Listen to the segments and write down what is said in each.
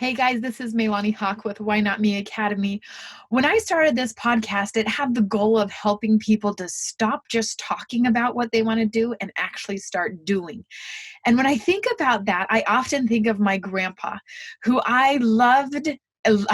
Hey guys, this is Melanie Hawk with Why Not Me Academy. When I started this podcast, it had the goal of helping people to stop just talking about what they want to do and actually start doing. And when I think about that, I often think of my grandpa, who I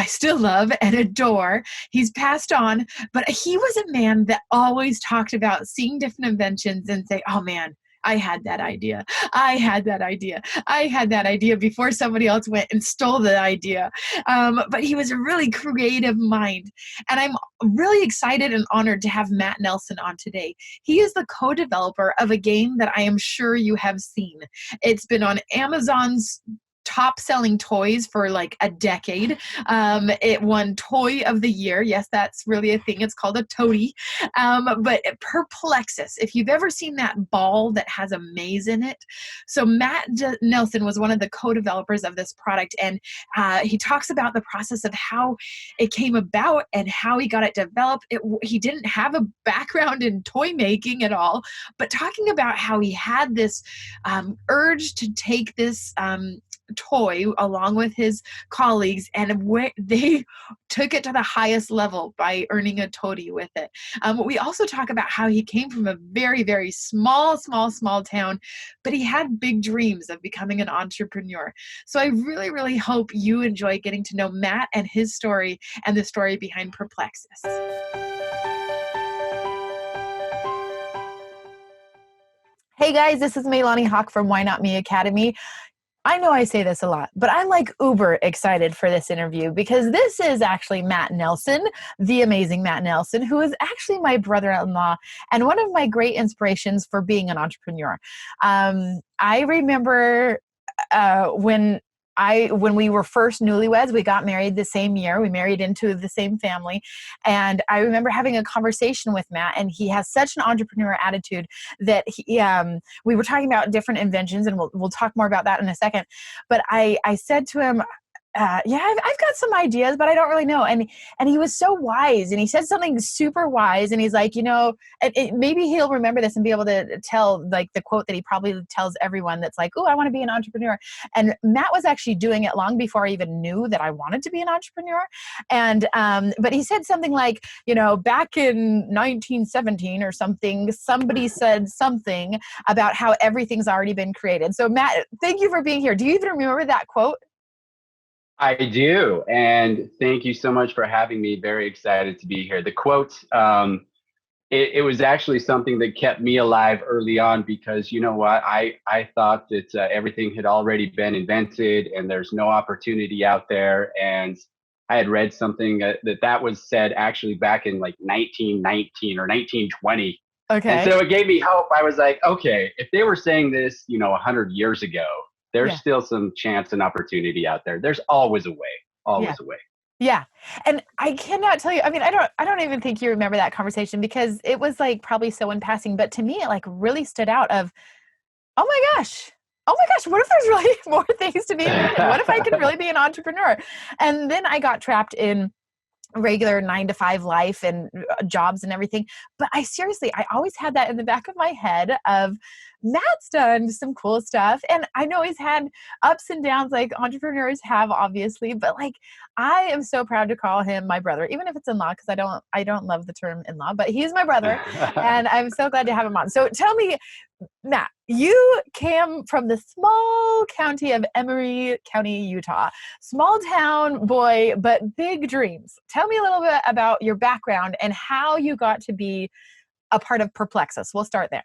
still love and adore. He's passed on, but he was a man that always talked about seeing different inventions and say, oh man, I had that idea. I had that idea. I had that idea before somebody else went and stole the idea. But he was a really creative mind. And I'm really excited and honored to have Matt Nelson on today. He is the co-developer of a game that I am sure you have seen. It's been on Amazon's top selling toys for like a decade. It won Toy of the Year. Yes, that's really a thing. It's called a toady. But PERPLEXUS, if you've ever seen that ball that has a maze in it. So Matt Nelson was one of the co-developers of this product. And he talks about the process of how it came about and how he got it developed. He didn't have a background in toy making at all, but talking about how he had this urge to take this toy along with his colleagues, and they took it to the highest level by earning a toady with it. We also talk about how he came from a very, very small town, but he had big dreams of becoming an entrepreneur. So I really, really hope you enjoy getting to know Matt and his story and the story behind PERPLEXUS. Hey guys, this is Melanie Hawk from Why Not Me Academy. I know I say this a lot, but I'm like uber excited for this interview because this is actually Matt Nelson, the amazing Matt Nelson, who is actually my brother-in-law and one of my great inspirations for being an entrepreneur. I remember when we were first newlyweds, we got married the same year. We married into the same family. And I remember having a conversation with Matt, and he has such an entrepreneur attitude that we were talking about different inventions, and we'll talk more about that in a second. But I said to him, I've got some ideas, but I don't really know. And he was so wise, and he said something super wise. And he's like, maybe he'll remember this and be able to tell like the quote that he probably tells everyone that's like, oh, I want to be an entrepreneur. And Matt was actually doing it long before I even knew that I wanted to be an entrepreneur. And, but he said something like, back in 1917 or something, somebody said something about how everything's already been created. So Matt, thank you for being here. Do you even remember that quote? I do. And thank you so much for having me. Very excited to be here. The quote, it was actually something that kept me alive early on because you know what? I thought that everything had already been invented and there's no opportunity out there. And I had read something that was said actually back in like 1919 or 1920. And Okay. so it gave me hope. I was like, okay, if they were saying this, 100 years ago, there's Yeah. still some chance and opportunity out there. There's always a way, Yeah. always a way. Yeah. And I cannot tell you, I mean, I don't even think you remember that conversation because it was like probably so in passing, but to me it like really stood out of, oh my gosh. Oh my gosh, what if there's really more things to be invented? What if I could really be an entrepreneur? And then I got trapped in regular 9 to 5 life and jobs and everything. But I always had that in the back of my head of Matt's done some cool stuff. And I know he's had ups and downs like entrepreneurs have, obviously, but like I am so proud to call him my brother, even if it's in-law, because I don't love the term in-law, but he's my brother. And I'm so glad to have him on. So tell me, Matt, you came from the small county of Emery County, Utah. Small town boy, but big dreams. Tell me a little bit about your background and how you got to be a part of PERPLEXUS. We'll start there.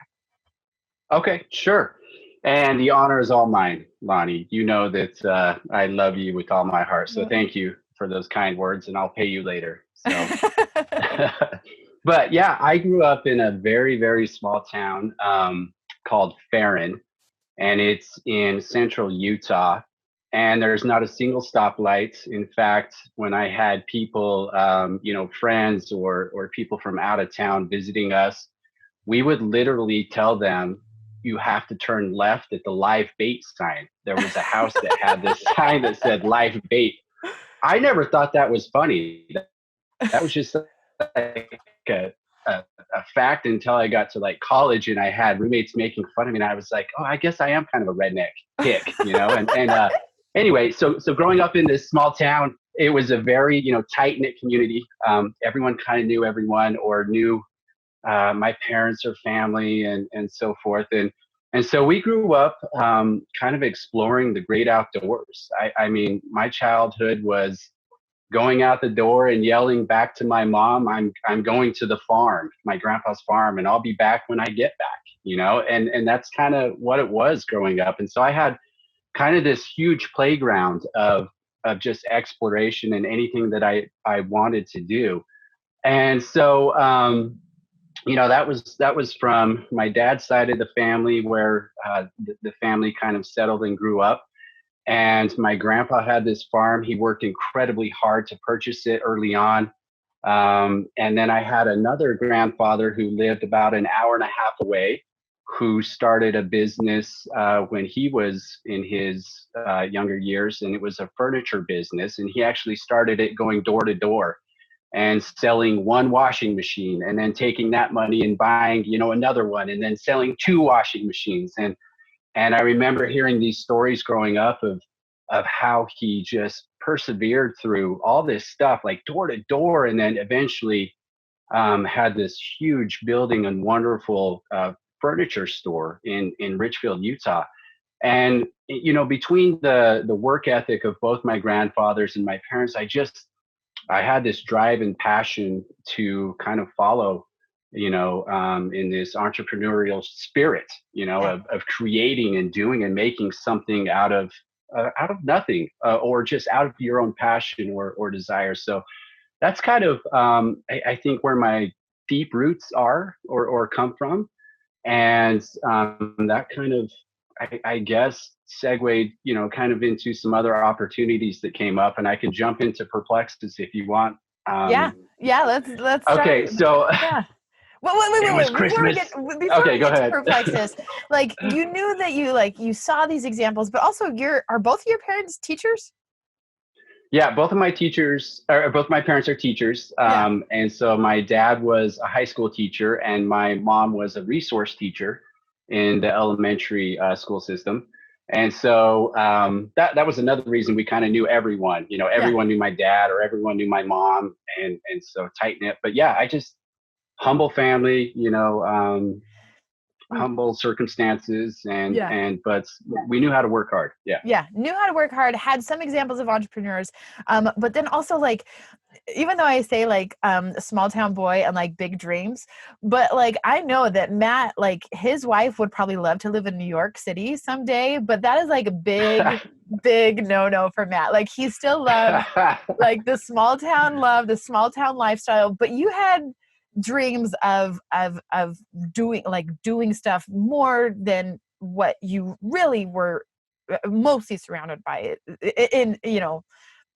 Okay, sure. And the honor is all mine, Lonnie. You know that I love you with all my heart. So thank you for those kind words, and I'll pay you later. So, but yeah, I grew up in a very, very small town called Farron, and it's in central Utah. And there's not a single stoplight. In fact, when I had people, friends or people from out of town visiting us, we would literally tell them, you have to turn left at the live bait sign. There was a house that had this sign that said live bait. I never thought that was funny. That was just like a fact until I got to like college and I had roommates making fun of me. And I was like, oh, I guess I am kind of a redneck hick, and anyway, so growing up in this small town, it was a very, tight knit community. Everyone kind of knew everyone or knew my parents or family and so forth. And so we grew up kind of exploring the great outdoors. I mean, my childhood was going out the door and yelling back to my mom, I'm going to the farm, my grandpa's farm, and I'll be back when I get back, and that's kind of what it was growing up. And so I had kind of this huge playground of just exploration and anything that I wanted to do. And so that was from my dad's side of the family, where the family kind of settled and grew up. And my grandpa had this farm. He worked incredibly hard to purchase it early on. And then I had another grandfather who lived about an hour and a half away, who started a business when he was in his younger years, and it was a furniture business. And he actually started it going door to door and selling one washing machine, and then taking that money and buying, another one, and then selling two washing machines. And I remember hearing these stories growing up of how he just persevered through all this stuff, like door to door, and then eventually had this huge building and wonderful furniture store in Richfield, Utah. And between the work ethic of both my grandfathers and my parents, I had this drive and passion to kind of follow, in this entrepreneurial spirit, of creating and doing and making something out of nothing, or just out of your own passion or desire. So that's kind of, I think, where my deep roots are or come from. And that kind of, I guess, segued, kind of into some other opportunities that came up, and I can jump into PERPLEXUS if you want. Yeah, yeah. Let's Okay, start. so Yeah. Wait, it was Before we Christmas. get Okay, go to ahead. PERPLEXUS, like you knew that you saw these examples, but also are both of your parents teachers? Yeah, both my parents are teachers. Yeah. And so my dad was a high school teacher, and my mom was a resource teacher in the elementary school system. And so that was another reason we kind of knew everyone. Yeah. Everyone knew my dad, or everyone knew my mom, and so tight knit. But yeah, I just humble family. Humble circumstances, Yeah. but we knew how to work hard. Yeah. Yeah, knew how to work hard, had some examples of entrepreneurs, but then also, like, even though I say, like, a small town boy and like big dreams, but like I know that Matt, like his wife would probably love to live in New York City someday, but that is like a big no for Matt. Like he still loves like the small town love, the small town lifestyle, but you had dreams of doing stuff more than what you really were mostly surrounded by it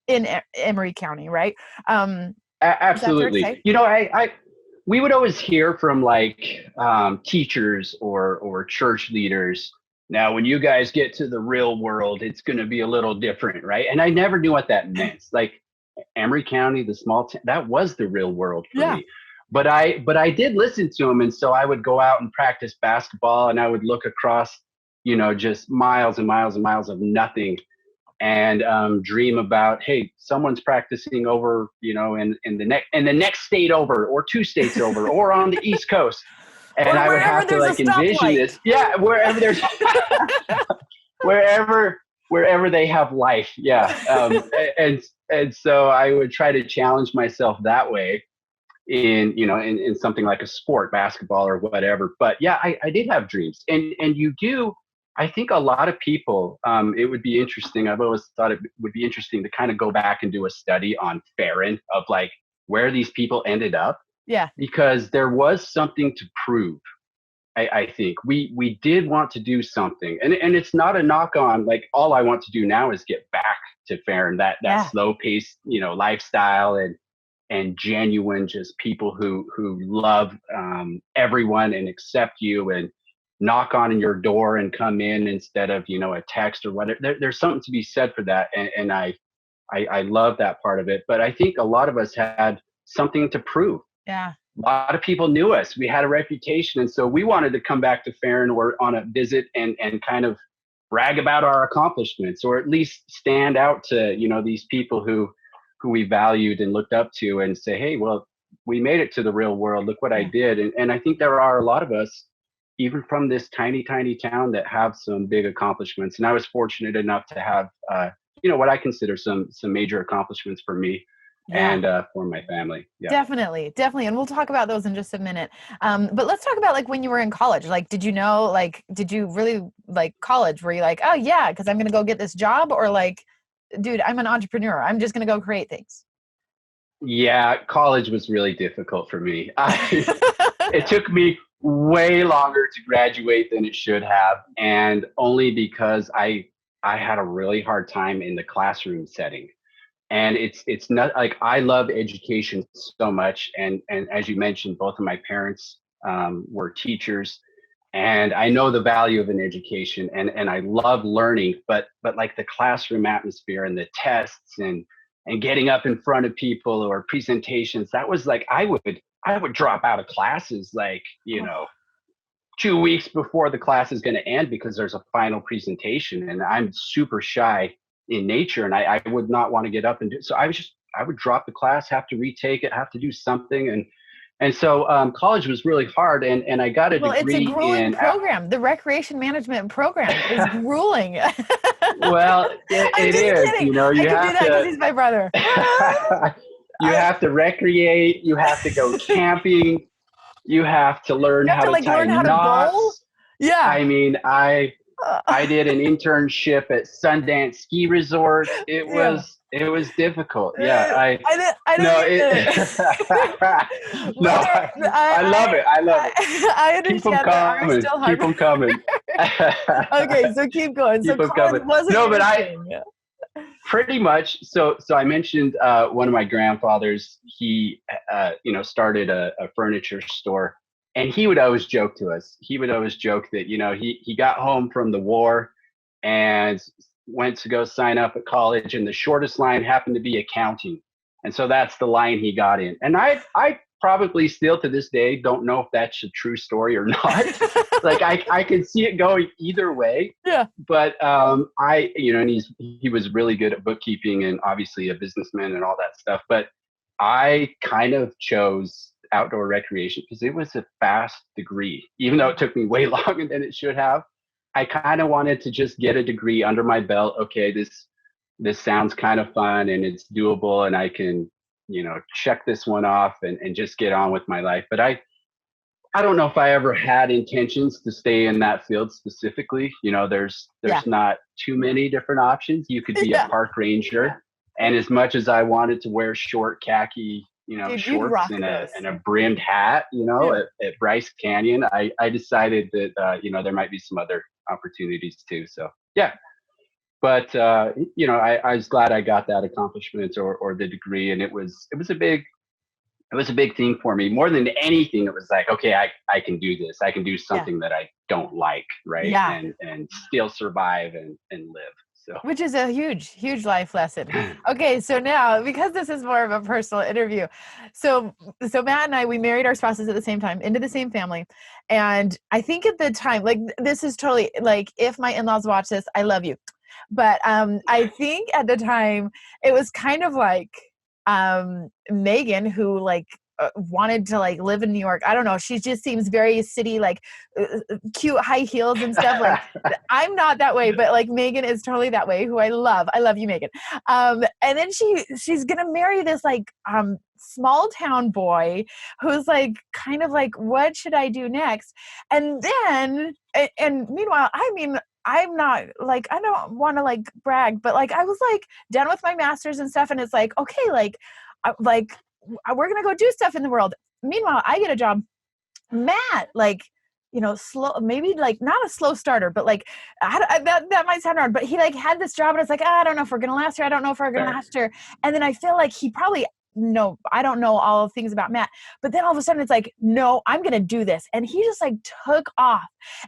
in Emery County, right? Is that fair to Absolutely. say? We would always hear from, like, teachers or church leaders. Now, when you guys get to the real world, it's going to be a little different, right? And I never knew what that meant. Like, Emery County, the small town, that was the real world for Yeah. me. But I did listen to them, and so I would go out and practice basketball, and I would look across, just miles and miles and miles of nothing, and dream about, hey, someone's practicing over, in the next state over, or two states over, or on the East Coast. And Or I would wherever have to, there's a like, envision stoplight. this. Yeah, wherever there's wherever they have life. Yeah. And so I would try to challenge myself that way in something like a sport, basketball or whatever. But yeah, I did have dreams, and you do. I think a lot of people, it would be interesting. I've always thought it would be interesting to kind of go back and do a study on Farron, of like where these people ended up, Yeah. because there was something to prove. I think we did want to do something, and it's not a knock on, like, all I want to do now is get back to Farron, that Yeah. slow paced, lifestyle, and genuine, just people who love everyone and accept you and knock on your door and come in instead of, a text or whatever. There's something to be said for that, and I love that part of it. But I think a lot of us had something to prove. Yeah. A lot of people knew us. We had a reputation, and so we wanted to come back to Farron or on a visit and kind of brag about our accomplishments, or at least stand out to, these people who we valued and looked up to, and say, hey, well, we made it to the real world. Look what I Yeah. did. And I think there are a lot of us, even from this tiny, tiny town, that have some big accomplishments. And I was fortunate enough to have, what I consider some major accomplishments for me Yeah. and for my family. Yeah. Definitely, definitely. And we'll talk about those in just a minute. But let's talk about like when you were in college. Like, did you really like college? Were you like, oh yeah, because I'm going to go get this job? Or like, dude, I'm an entrepreneur. I'm just going to go create things. Yeah, college was really difficult for me. It took me way longer to graduate than it should have, and only because I had a really hard time in the classroom setting. And it's not like, I love education so much, and as you mentioned, both of my parents were teachers, and I know the value of an education, and I love learning, but like the classroom atmosphere and the tests and getting up in front of people or presentations, that was like, I would drop out of classes, like, Oh, 2 weeks before the class is going to end, because there's a final presentation, and I'm super shy in nature, and I would not want to get up and do so. I would drop the class, have to retake it, have to do something. And so college was really hard, and I got a well, it's a degree grueling in program. The recreation management program is grueling. I'm well, it just is, kidding. I you can do have that because to he's my brother. you I, have to recreate, you have to go camping, you have to learn you have how to to like tie learn how to bowl. knots. Yeah. I mean, I Uh, did an internship at Sundance Ski Resort. It yeah. was it was difficult. Yeah, I don't no get it it. no, But there, I love it. I love it. I Keep them understand there are coming. still hard. Keep them coming. Okay, so keep going. So Keep them college coming. wasn't No, your but I thing. pretty much. So I mentioned one of my grandfathers. He started a furniture store, and he would always joke to us. He would always joke that he got home from the war and went to go sign up at college, and the shortest line happened to be accounting, and so that's the line he got in. And I probably still to this day don't know if that's a true story or not. Like, I can see it going either way. Yeah. But and he was really good at bookkeeping, and obviously a businessman and all that stuff. But I kind of chose outdoor recreation because it was a fast degree, even though it took me way longer than it should have. I kind of wanted to just get a degree under my belt. Okay, this sounds kind of fun and it's doable, and I can check this one off and just get on with my life. But I don't know if I ever had intentions to stay in that field specifically. Yeah. There's not too many different options. You could be a Yeah. park ranger, and as much as I wanted to wear short khaki, Dude, you'd shorts rock and those. a brimmed hat, Yeah. at Bryce Canyon, I decided that there might be some other opportunities too. So yeah, but I was glad I got that accomplishment or the degree, and it was a big thing for me. More than anything, it was like, okay, I can do this. I can do Yeah. something that I don't like, right? Yeah. And still survive and live. So Which is a huge, huge life lesson. Okay, so now because this is more of a personal interview, so Matt and I, we married our spouses at the same time into the same family, and I think at the time, like, this is totally like, if my in-laws watch this, I love you, but I think at the time it was kind of like Megan, who like wanted to like live in New York. I don't know. She just seems very city, like cute high heels and stuff. Like, I'm not that way, but like Megan is totally that way, who I love. I love you, Megan. And then she's gonna marry this like small town boy who's like kind of like, what should I do next? And then and meanwhile, I mean, I'm not like, I don't want to like brag, but like I was like done with my master's and stuff, and it's like, okay, we're gonna go do stuff in the world. Meanwhile, I get a job. Matt, like, slow, maybe like not a slow starter, but like that might sound hard, but he like had this job, and it's like, I don't know if we're gonna last here. I don't know if we're gonna fair. last here. And then I feel like he probably, no, I don't know all the things about Matt, but then all of a sudden it's like, no, I'm gonna do this, and he just like took off,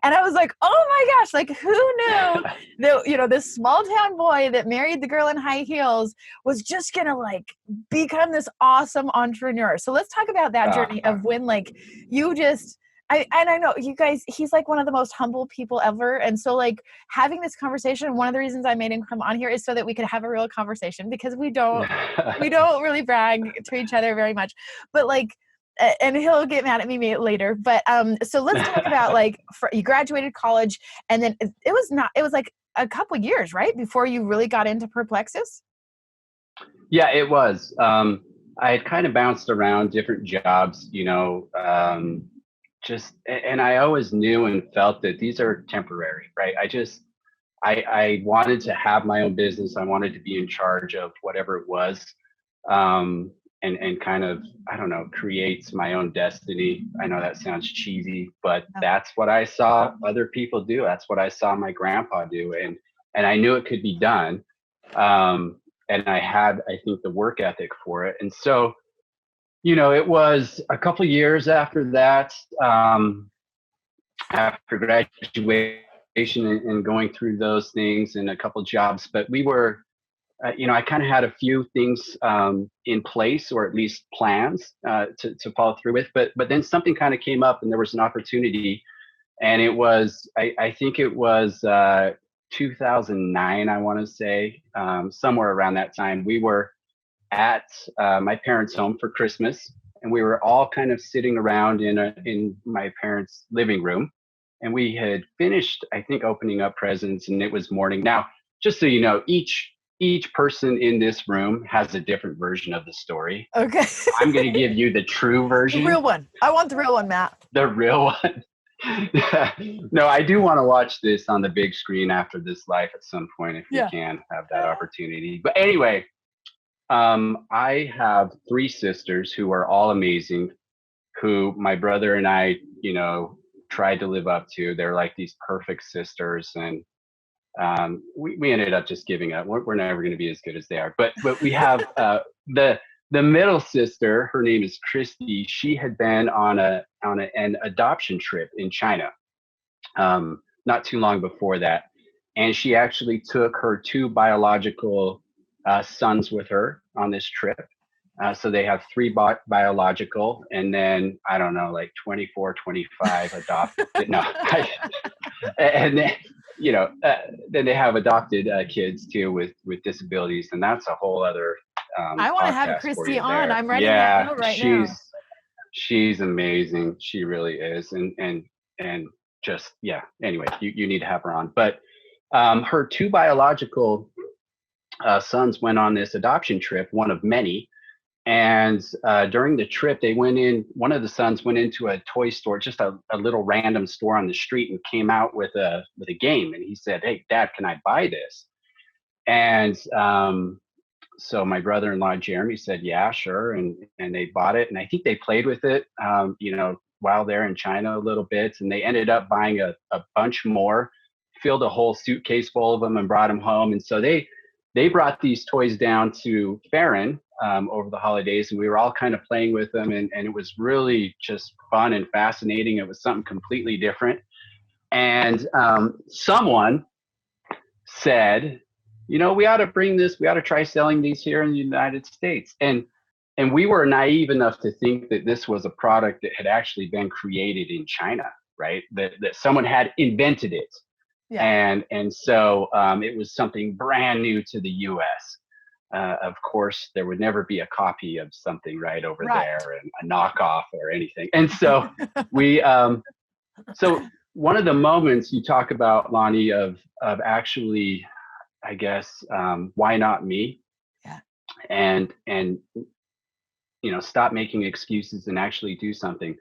and I was like, oh my gosh, like who knew that this small town boy that married the girl in high heels was just gonna like become this awesome entrepreneur. So let's talk about that journey of when like you just I know you guys, he's like one of the most humble people ever. And so like having this conversation, one of the reasons I made him come on here is so that we could have a real conversation, because we don't really brag to each other very much, but like, and he'll get mad at me later. But so let's talk about like, you graduated college, and then it was like a couple years, right, before you really got into PERPLEXUS? Yeah, it was. I had kind of bounced around different jobs, and I always knew and felt that these are temporary, right? I wanted to have my own business. I wanted to be in charge of whatever it was, and kind of, I don't know, create my own destiny. I know that sounds cheesy, but Oh, that's what I saw other people do. That's what I saw my grandpa do, and I knew it could be done. And I had, I think, the work ethic for it. And so, it was a couple years after that, after graduation and going through those things and a couple jobs. But we were, I kind of had a few things in place, or at least plans to follow through with. But then something kind of came up, and there was an opportunity, and it was, I think it was 2009, I want to say, somewhere around that time. We were at my parents' home for Christmas, and we were all kind of sitting around in my parents' living room, and we had finished, I think, opening up presents, and it was morning. Now, just so you know, each person in this room has a different version of the story. okay. I'm going to give you the true The version, real one. I want the real one, Matt. the real one. No, I do want to watch this on the big screen after this life at some point, if we Yeah. can have that opportunity. But anyway, I have three sisters who are all amazing, who my brother and I, tried to live up to. They're like these perfect sisters, and we ended up just giving up. We're never going to be as good as they are. But we have the middle sister. Her name is Christy. She had been on an adoption trip in China, not too long before that, and she actually took her two biological sons with her on this trip. So they have three biological, and then I don't know, like 24, 25 adopted. No, and then then they have adopted kids too with disabilities, and that's a whole other I want to have podcast for Christy you on. there. I'm writing that Yeah, note right now. she's amazing. She really is, and just, yeah. Anyway, you need to have her on. But her two biological sons went on this adoption trip, one of many. And during the trip, they went in. One of the sons went into a toy store, just a little random store on the street, and came out with a game. And he said, "Hey, Dad, can I buy this?" And so my brother-in-law Jeremy said, "Yeah, sure." And they bought it, and I think they played with it, while they're in China a little bit, and they ended up buying a bunch more, filled a whole suitcase full of them, and brought them home. And so they brought these toys down to Farron over the holidays, and we were all kind of playing with them, and it was really just fun and fascinating. It was something completely different. And someone said, we ought to we ought to try selling these here in the United States. And we were naive enough to think that this was a product that had actually been created in China, right? That someone had invented it. Yeah. And so it was something brand new to the US. Of course, there would never be a copy of something right over Right. there, and a knockoff or anything. And so we, so one of the moments you talk about, Lonnie, of actually, I guess, why not me? Yeah. And stop making excuses and actually do something.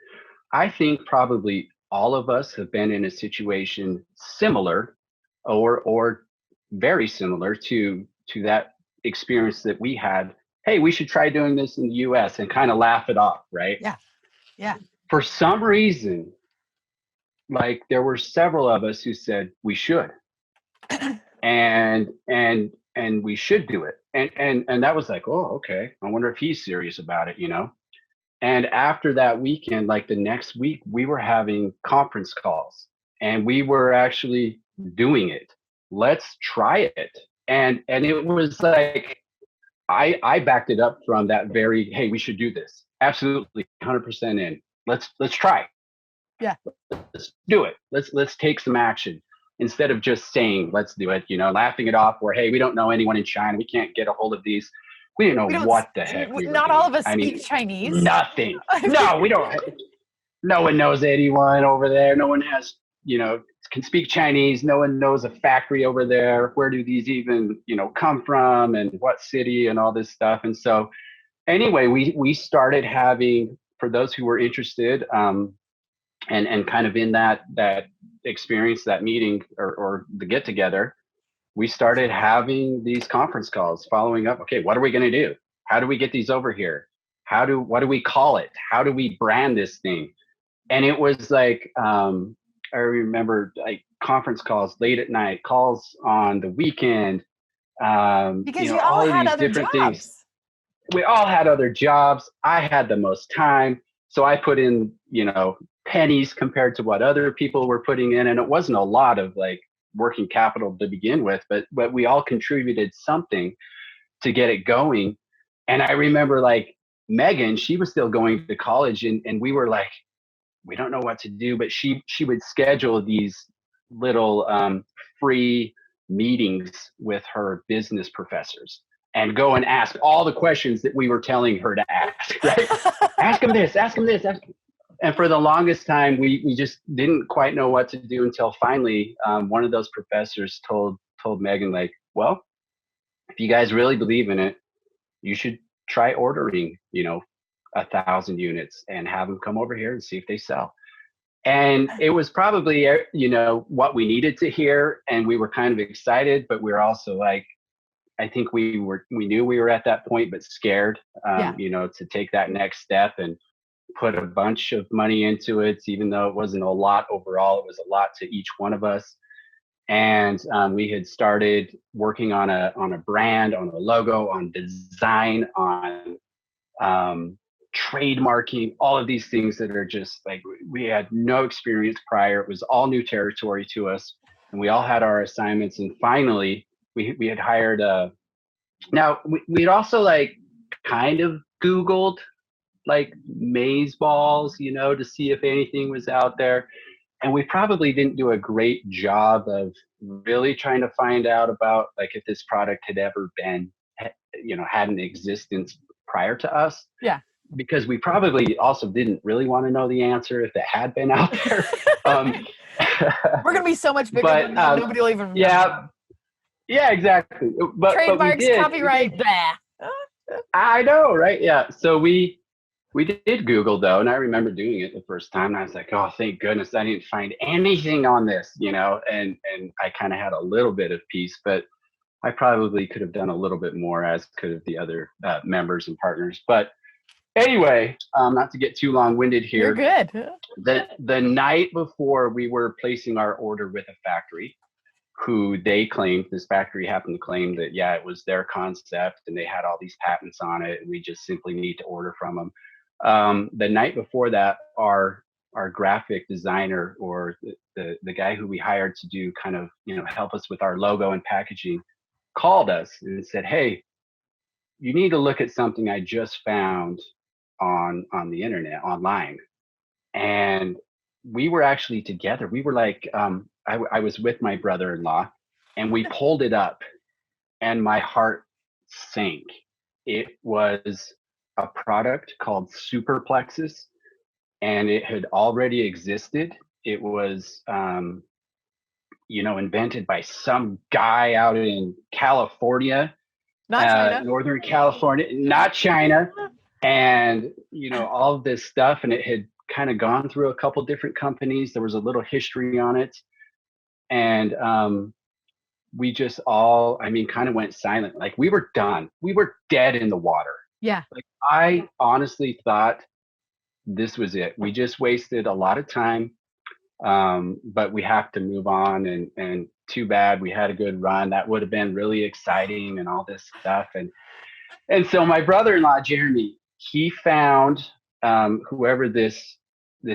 I think probably all of us have been in a situation similar, or very similar to that experience that we had. Hey, we should try doing this in the US, and kind of laugh it off, right? Yeah. Yeah. For some reason, like, there were several of us who said we should, and we should do it. And that was like, oh, okay. I wonder if he's serious about it. And after that weekend, like the next week, we were having conference calls, and we were actually doing it. Let's try it. And it was like, I backed it up from that very, hey, we should do this. Absolutely, 100% in. Let's try. Yeah. Let's do it. Let's take some action instead of just saying let's do it, laughing it off, or hey, we don't know anyone in China, we can't get a hold of these. We didn't know We don't, what the heck we were not all doing. of us I speak mean, Chinese. nothing. No, we don't. No one knows anyone over there. No one has, can speak Chinese. No one knows a factory over there. Where do these even, come from, and what city, and all this stuff. And so anyway, we started having, for those who were interested, and kind of in that experience, that meeting, or the get together, we started having these conference calls following up. Okay, what are we going to do? How do we get these over here? What do we call it? How do we brand this thing? And it was like, I remember like conference calls late at night, calls on the weekend, Because you all all of had these other different things. jobs. We all had other jobs. I had the most time. So I put in, pennies compared to what other people were putting in. And it wasn't a lot of like working capital to begin with, but we all contributed something to get it going. And I remember like Megan, she was still going to college, and we were like, we don't know what to do, but she would schedule these little free meetings with her business professors and go and ask all the questions that we were telling her to ask, right? Ask them this, ask them this. And for the longest time, we just didn't quite know what to do until finally one of those professors told Megan, like, well, if you guys really believe in it, you should try ordering, 1,000 units and have them come over here and see if they sell. And it was probably, what we needed to hear. And we were kind of excited, but we were also like, I think we knew we were at that point, but scared, to take that next step and put a bunch of money into it, even though it wasn't a lot overall. It was a lot to each one of us. And we had started working on a brand, on a logo, on design, on trademarking, all of these things that are just like, we had no experience prior. It was all new territory to us, and we all had our assignments. And finally, we had hired now we'd also like kind of Googled like maze balls, to see if anything was out there. And we probably didn't do a great job of really trying to find out about like if this product had ever been, had an existence prior to us. Yeah. Because we probably also didn't really want to know the answer if it had been out there. We're going to be so much bigger than that. Nobody will even remember. Yeah, exactly. But Trademarks, we did. copyright, blah. I know, right? Yeah. So we did Google though, and I remember doing it the first time. And I was like, oh, thank goodness I didn't find anything on this, and I kind of had a little bit of peace, but I probably could have done a little bit more, as could have the other members and partners. But anyway, not to get too long-winded here. You're good. The night before we were placing our order with a factory, who this factory happened to claim that, yeah, it was their concept and they had all these patents on it, and we just simply need to order from them. The night before that, our graphic designer, or the guy who we hired to do kind of, help us with our logo and packaging, called us and said, hey, you need to look at something I just found on the internet, online. And we were actually together. We were like, I was with my brother-in-law, and we pulled it up, and my heart sank. It was a product called PERPLEXUS, and it had already existed. It was, invented by some guy out in California, Not China. Northern California, not China. And, all of this stuff, and it had kind of gone through a couple different companies. There was a little history on it. And we just all, kind of went silent. Like, we were done. We were dead in the water. Yeah. Like, I honestly thought this was it. We just wasted a lot of time, but we have to move on. And too bad, we had a good run. That would have been really exciting and all this stuff. And so my brother-in-law, Jeremy, he found whoever this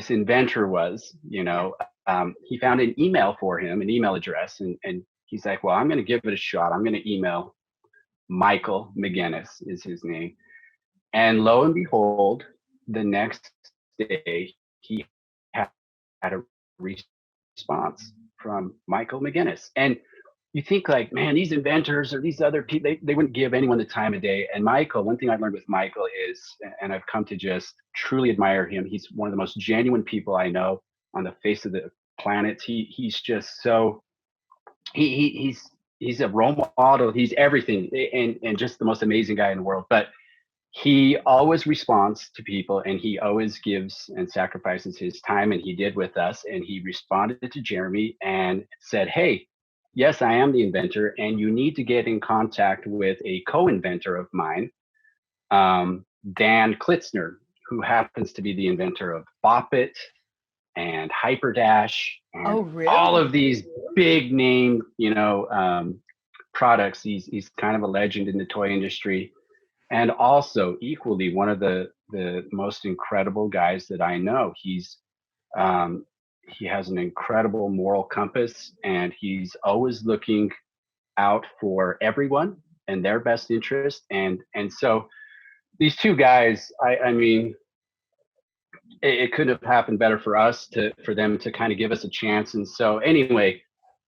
inventor was, he found an email for him, an email address. And he's like, well, I'm going to give it a shot. I'm going to email Michael McGinnis is his name. And lo and behold, the next day he had a response from Michael McGinnis. And you think like, man, these inventors or these other people, they wouldn't give anyone the time of day. And Michael, one thing I learned with Michael is, and I've come to just truly admire him. He's one of the most genuine people I know on the face of the planet. He's just so, he's a role model. He's everything and just the most amazing guy in the world. But he always responds to people and he always gives and sacrifices his time, and he did with us. And he responded to Jeremy and said, hey, yes, I am the inventor, and you need to get in contact with a co-inventor of mine, Dan Klitzner, who happens to be the inventor of Bop It and Hyperdash and all really? of these big name, products. He's kind of a legend in the toy industry, and also equally one of the most incredible guys that I know. Um, he has an incredible moral compass, and he's always looking out for everyone and their best interest. And so these two guys, I mean, it couldn't have happened better for us for them to kind of give us a chance. And so anyway,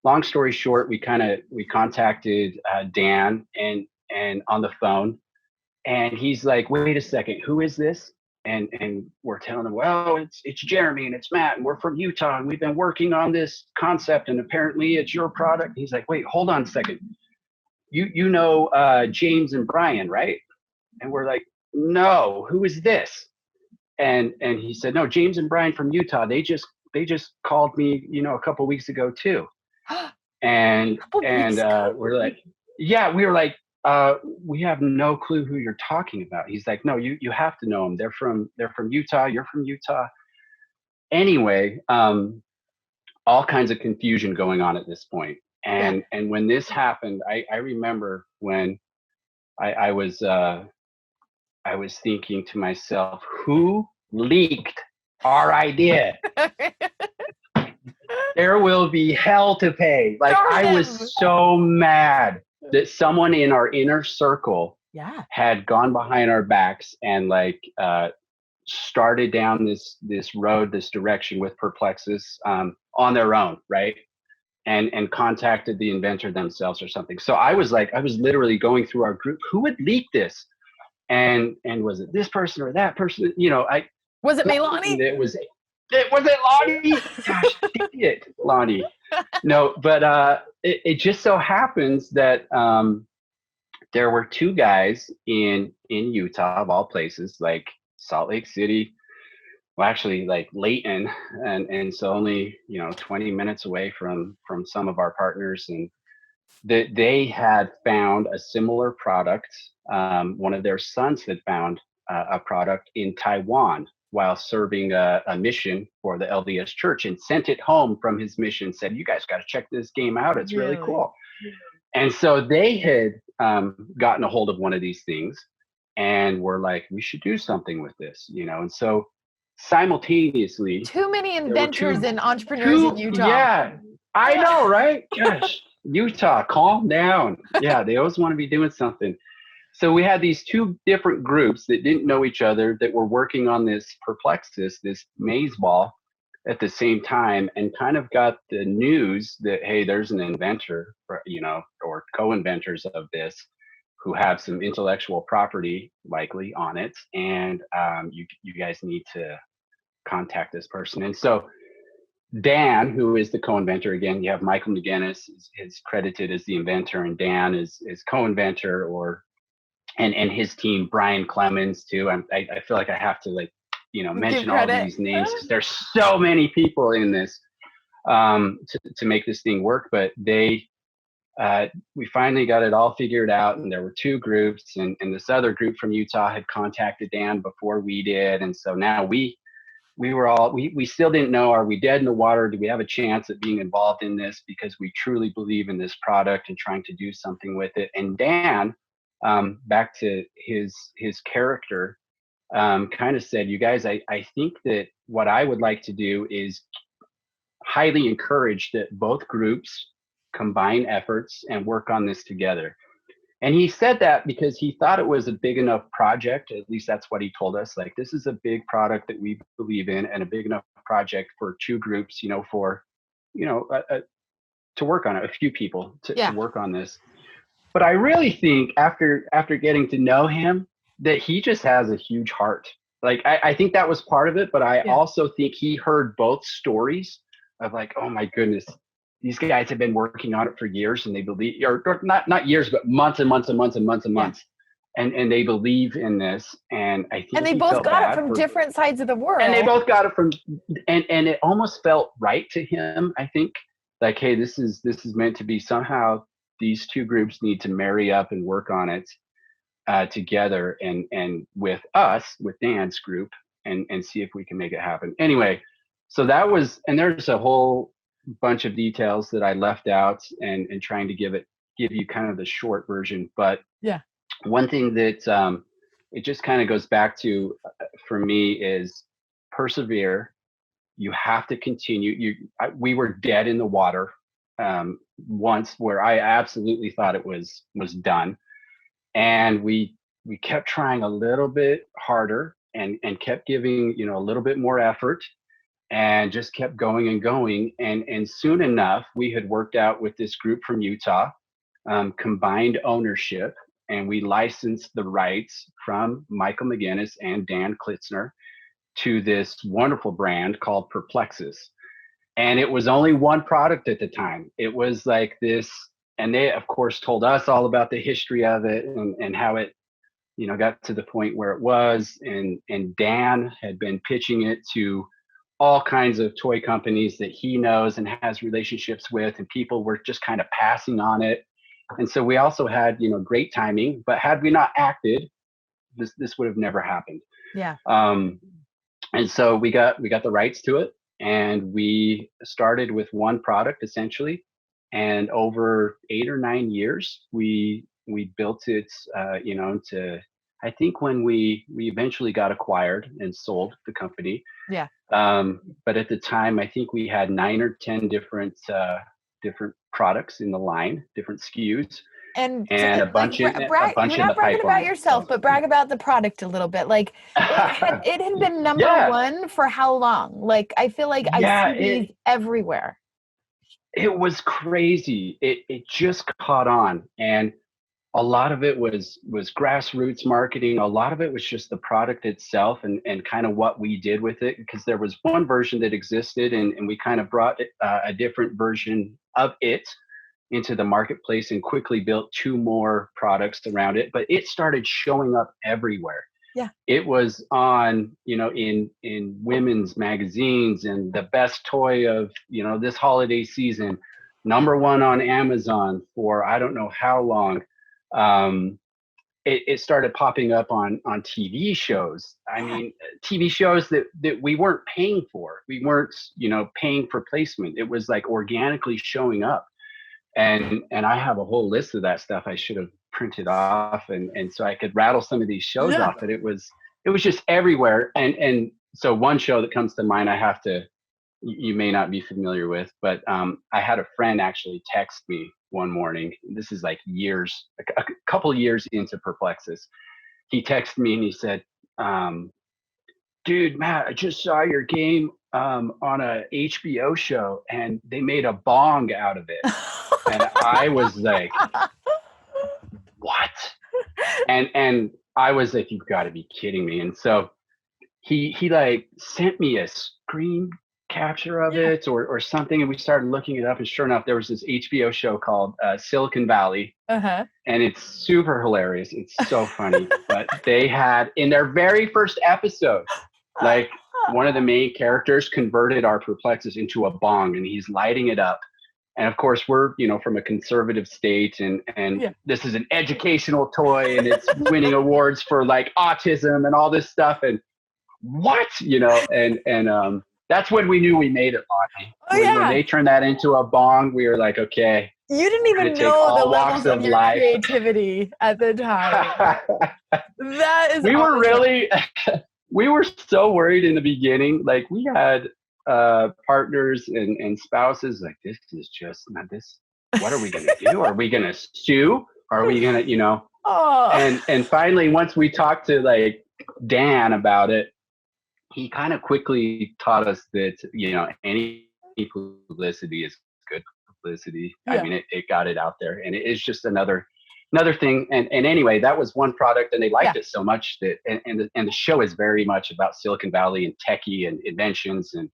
long story short, we contacted Dan and on the phone, and he's like, wait a second, who is this? And we're telling him, well, it's Jeremy and it's Matt, and we're from Utah, and we've been working on this concept, and apparently it's your product. He's like, wait, hold on a second. You know James and Brian, right? And we're like, no, who is this? And he said, no, James and Brian from Utah. They just called me, a couple weeks ago too. And Couple and weeks ago. we're like, yeah, we were like, we have no clue who you're talking about. He's like, no, you have to know them. They're from Utah. You're from Utah. Anyway, all kinds of confusion going on at this point. Yeah. And when this happened, I remember when I was I was thinking to myself, who leaked our idea? There will be hell to pay. Like, Darn I him. was so mad that someone in our inner circle Yeah. had gone behind our backs and like started down this road, this direction with PERPLEXUS on their own, right? And contacted the inventor themselves or something. So I was literally going through our group, who would leak this? And was it this person or that person? I Was it Milani? it Lonnie? Gosh, idiot, Lonnie. No, but it just so happens that there were two guys in Utah, of all places, like Salt Lake City. Well, actually, like Layton, and so only 20 minutes away from some of our partners, and that they had found a similar product. One of their sons had found a product in Taiwan while serving a mission for the LDS Church, and sent it home from his mission. Said, "You guys got to check this game out. It's really Really? cool." And so they had gotten a hold of one of these things, and were like, "We should do something with this," And so simultaneously, Too many there were inventors and entrepreneurs in Utah. yeah, I know, right? Gosh, Utah, calm down. Yeah, they always want to be doing something. So we had these two different groups that didn't know each other that were working on this PERPLEXUS, this maze ball, at the same time, and kind of got the news that, hey, there's an inventor, or co-inventors of this, who have some intellectual property likely on it, and you guys need to contact this person. And so Dan, who is the co-inventor, again, you have Michael McGinnis is credited as the inventor, and Dan is co-inventor, and his team, Brian Clemens too. I feel like I have to Give mention all credit. these names because there's so many people in this to make this thing work. But we finally got it all figured out, and there were two groups, and this other group from Utah had contacted Dan before we did, and so now we still didn't know, are we dead in the water? Do we have a chance at being involved in this? Because we truly believe in this product and trying to do something with it. And Dan, back to his character, kind of said, you guys, I think that what I would like to do is highly encourage that both groups combine efforts and work on this together. And he said that because he thought it was a big enough project. At least that's what he told us. Like, this is a big product that we believe in, and a big enough project for two groups, for, you know, to work on it, a few people to Yeah. work on this. But I really think after getting to know him, that he just has a huge heart. Like, I think that was part of it, but I Yeah. also think he heard both stories of like, oh my goodness, these guys have been working on it for years, and they believe, or not years, but months and months and months and months and Yeah. months, and they believe in this. And I And think they he both felt got it bad from for, different sides of the and they world. both got it from, and it almost felt right to him. I think, like, hey, this is meant to be, somehow these two groups need to marry up and work on it together, and with us, with Dan's group, and see if we can make it happen. Anyway, so that was, and there's a whole bunch of details that I left out, and trying to give you kind of the short version. But Yeah. one thing that it just kind of goes back to for me is persevere. You have to continue. We were dead in the water once, where I absolutely thought it was done, and we kept trying a little bit harder, and kept giving, a little bit more effort, and just kept going and going, and soon enough we had worked out with this group from Utah, combined ownership, and we licensed the rights from Michael McGinnis and Dan Klitzner to this wonderful brand called PERPLEXUS. And it was only one product at the time. It was like this, and they of course told us all about the history of it, and how it, got to the point where it was. And Dan had been pitching it to all kinds of toy companies that he knows and has relationships with, and people were just kind of passing on it. And so we also had, great timing, but had we not acted, this would have never happened. Yeah. And so we got the rights to it, and we started with one product essentially, and over 8 or 9 years we built it, to, I think, when we eventually got acquired and sold the company. Yeah. But at the time, I think we had 9 or 10 different products in the line, different SKUs, And and a like, bunch in brag, you're the not bragging about pipeline. yourself, So but brag about the product a little bit. Like, it had been number yeah, one for how long? Like, I feel like I yeah, see these everywhere. it was crazy. It just caught on, and a lot of it was grassroots marketing. A lot of it was just the product itself, and kind of what we did with it, because there was one version that existed, and we kind of brought a different version of it into the marketplace, and quickly built two more products around it. But it started showing up everywhere. Yeah. It was on, in women's magazines, and the best toy of, this holiday season, #1 on Amazon for I don't know how long. Um, it started popping up on TV shows. I Yeah. mean, TV shows that we weren't paying for. We weren't, paying for placement. It was like organically showing up. And I have a whole list of that stuff I should have printed off, and so I could rattle some of these shows Yeah. off. But it was just everywhere. And so one show that comes to mind, I have to, you may not be familiar with, but I had a friend actually text me one morning. This is like years, a couple years into PERPLEXUS. He texted me and he said, "Dude, Matt, I just saw your game on a HBO show, and they made a bong out of it." And I was like, "What?" And I was like, "You've got to be kidding me!" And so he like sent me a screen capture of Yeah. it, or something, and we started looking it up, and sure enough, there was this HBO show called Silicon Valley, Uh-huh. and it's super hilarious. It's so funny. But they had, in their very first episode, like, one of the main characters converted our PERPLEXUS into a bong, and he's lighting it up. And of course, we're, from a conservative state, and Yeah. this is an educational toy, and it's winning awards for like autism and all this stuff. And what, and that's when we knew we made it, Lonnie. Oh When yeah. they turned that into a bong, we were like, okay, You didn't we're even gonna take know the all walks levels of of your life. creativity at the time. That is We were awesome. really, we were so worried in the beginning. Like, we had partners and spouses like, this is just not this. What are we gonna do? Are we gonna sue? Are we gonna, Oh, and finally, once we talked to like Dan about it, he kind of quickly taught us that, any publicity is good publicity. I yeah, mean, it got it out there, and it's just another thing. And anyway, that was one product, and they liked yeah. it so much that, and the show is very much about Silicon Valley and techie and inventions and,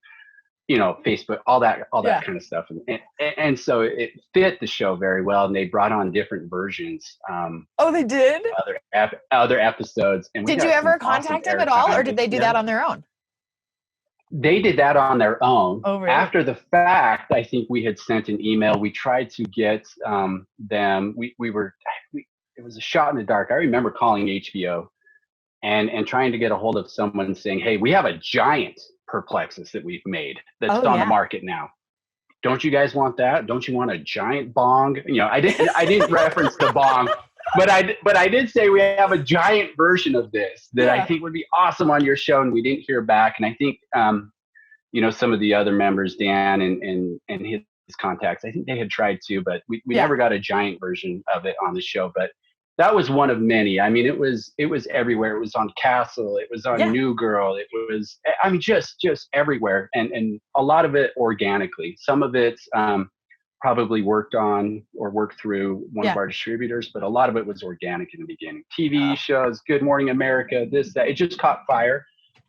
Facebook, all that Yeah. kind of stuff. And so it fit the show very well. And they brought on different versions, Oh, they did? other episodes, and we Did you got some ever awesome contact them at all, or airtime. did they do Yeah, that on their own? they did that on their own. Oh, really? After the fact, I think we had sent an email. We tried to get them. It was a shot in the dark. I remember calling HBO and trying to get a hold of someone saying, "Hey, we have a giant Perplexus that we've made that's Oh, on the yeah. market now. Don't you guys want that? Don't you want a giant bong?" I didn't reference the bong, but I did say we have a giant version of this that I Yeah. think would be awesome on your show, and we didn't hear back. And I think some of the other members, Dan and his contacts, I think they had tried to, but we Yeah. never got a giant version of it on the show. But that was one of many. I mean, it was everywhere. It was on Castle. It was on Yeah. New Girl. It was, I mean, just everywhere, and a lot of it organically. Some of it probably worked on or worked through one of Yeah. our distributors, but a lot of it was organic in the beginning. TV Oh, shows, Good Morning America, this, that. It just caught fire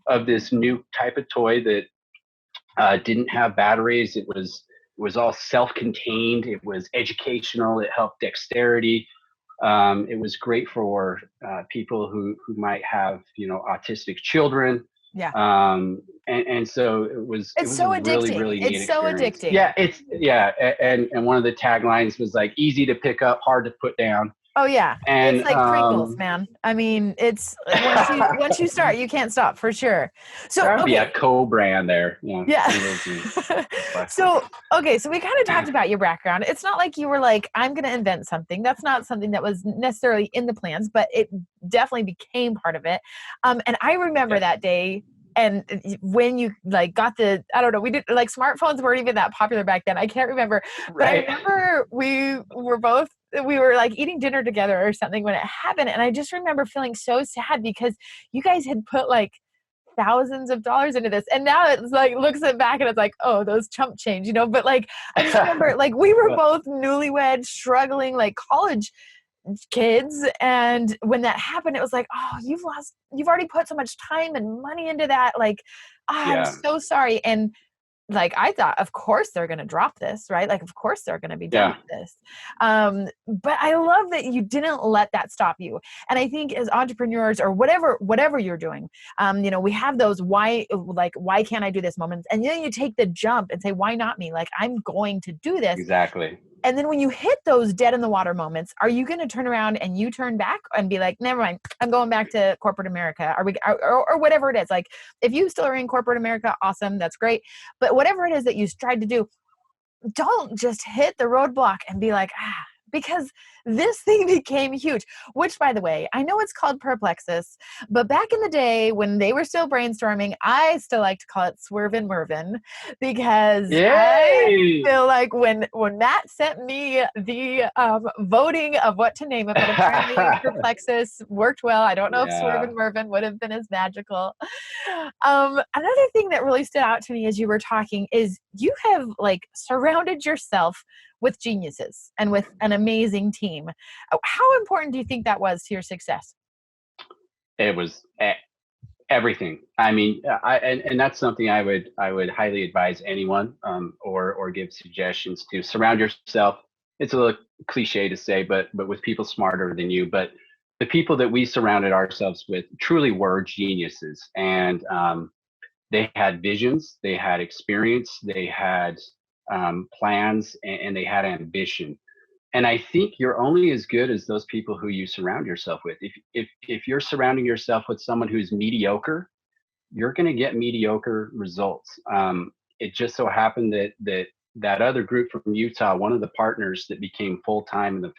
of this new type of toy that didn't have batteries. It was all self-contained. It was educational. It helped dexterity. It was great for people who might have autistic children. yeah. And so it was It's a so really, addicting. really neat It's so experience. addicting. Yeah, and one of the taglines was like easy to pick up, hard to put down. Oh, yeah. It's And like Pringles, man. I mean, it's once you start, you can't stop for sure. So, there'd be a okay. co-brand there. Yeah. Pringles and Perplexus. So, okay, so we kind of talked about your background. It's not like you were like, I'm going to invent something. That's not something that was necessarily in the plans, but it definitely became part of it. And I remember Yeah, that day. And when you like got I don't know, we did like smartphones weren't even that popular back then. I can't remember, but I right. remember we were like eating dinner together or something when it happened. And I just remember feeling so sad because you guys had put like thousands of dollars into this, and now it's like looks at back and it's like, oh, those chump change. But like I just remember like we were both newlywed struggling like college kids, and when that happened it was like, oh, you've already put so much time and money into that, like, I'm Yeah, so sorry. And like I thought, of course they're going to drop this, right? Like, of course they're going to be done yeah, with this. But I love that you didn't let that stop you. And I think as entrepreneurs or whatever you're doing, we have those why can't I do this moments, and then you take the jump and say, why not me? Like, I'm going to do this. exactly. And then when you hit those dead in the water moments, are you going to turn around and you turn back and be like, never mind, I'm going back to corporate America? Or whatever it is? Like, if you still are in corporate America, awesome, that's great. But whatever it is that you tried to do, don't just hit the roadblock and be like, because this thing became huge, which, by the way, I know it's called Perplexus, but back in the day when they were still brainstorming, I still like to call it Swervin' Mervin, because I Yay! feel like when Matt sent me the voting of what to name it, but apparently Perplexus worked well. I don't know if Yeah. Swervin' Mervin would have been as magical. Another thing that really stood out to me as you were talking is you have like surrounded yourself with geniuses and with an amazing team. How important do you think that was to your success? It was everything. I mean, and that's something I would highly advise anyone, or give suggestions to. Surround yourself. It's a little cliche to say, but with people smarter than you. But the people that we surrounded ourselves with truly were geniuses, and they had visions, they had experience, they had plans, and they had ambition. And I think you're only as good as those people who you surround yourself with. If you're surrounding yourself with someone who's mediocre, you're going to get mediocre results. It just so happened that other group from Utah, one of the partners that became full time in the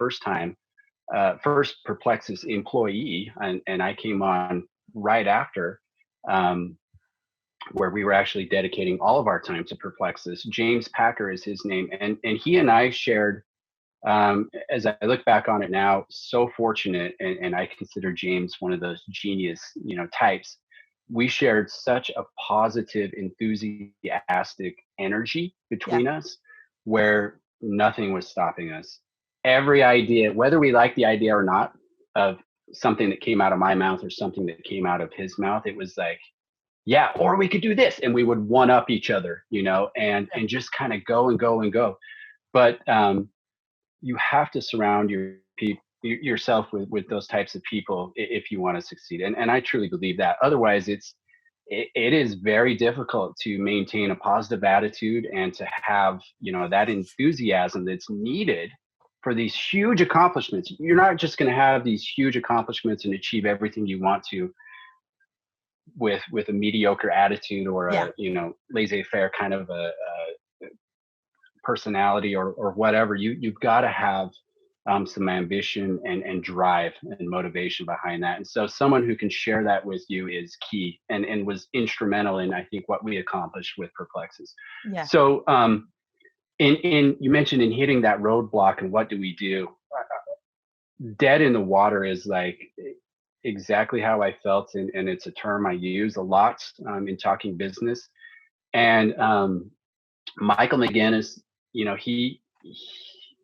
first Perplexus employee, and I came on right after. Um, where we were actually dedicating all of our time to Perplexus. James Packer is his name, and he and I shared As I look back on it now, so fortunate, and I consider James one of those genius, types. We shared such a positive, enthusiastic energy Yeah. between us, where nothing was stopping us. Every idea, whether we liked the idea or not, of something that came out of my mouth or something that came out of his mouth, it was like, yeah, or we could do this, and we would one up each other, Yeah. and just kind of go and go and go. But you have to surround yourself with those types of people if you want to succeed, and I truly believe that. Otherwise, it is very difficult to maintain a positive attitude and to have that enthusiasm that's needed for these huge accomplishments. You're not just going to have these huge accomplishments and achieve everything you want to with a mediocre attitude or Yeah. a laissez-faire kind of a personality or whatever. You've got to have some ambition and drive and motivation behind that. And so someone who can share that with you is key, and was instrumental in, I think, what we accomplished with PERPLEXUS. Yeah. So in you mentioned in hitting that roadblock and what do we do? Dead in the water is like exactly how I felt, and it's a term I use a lot in talking business. And Michael McGinnis,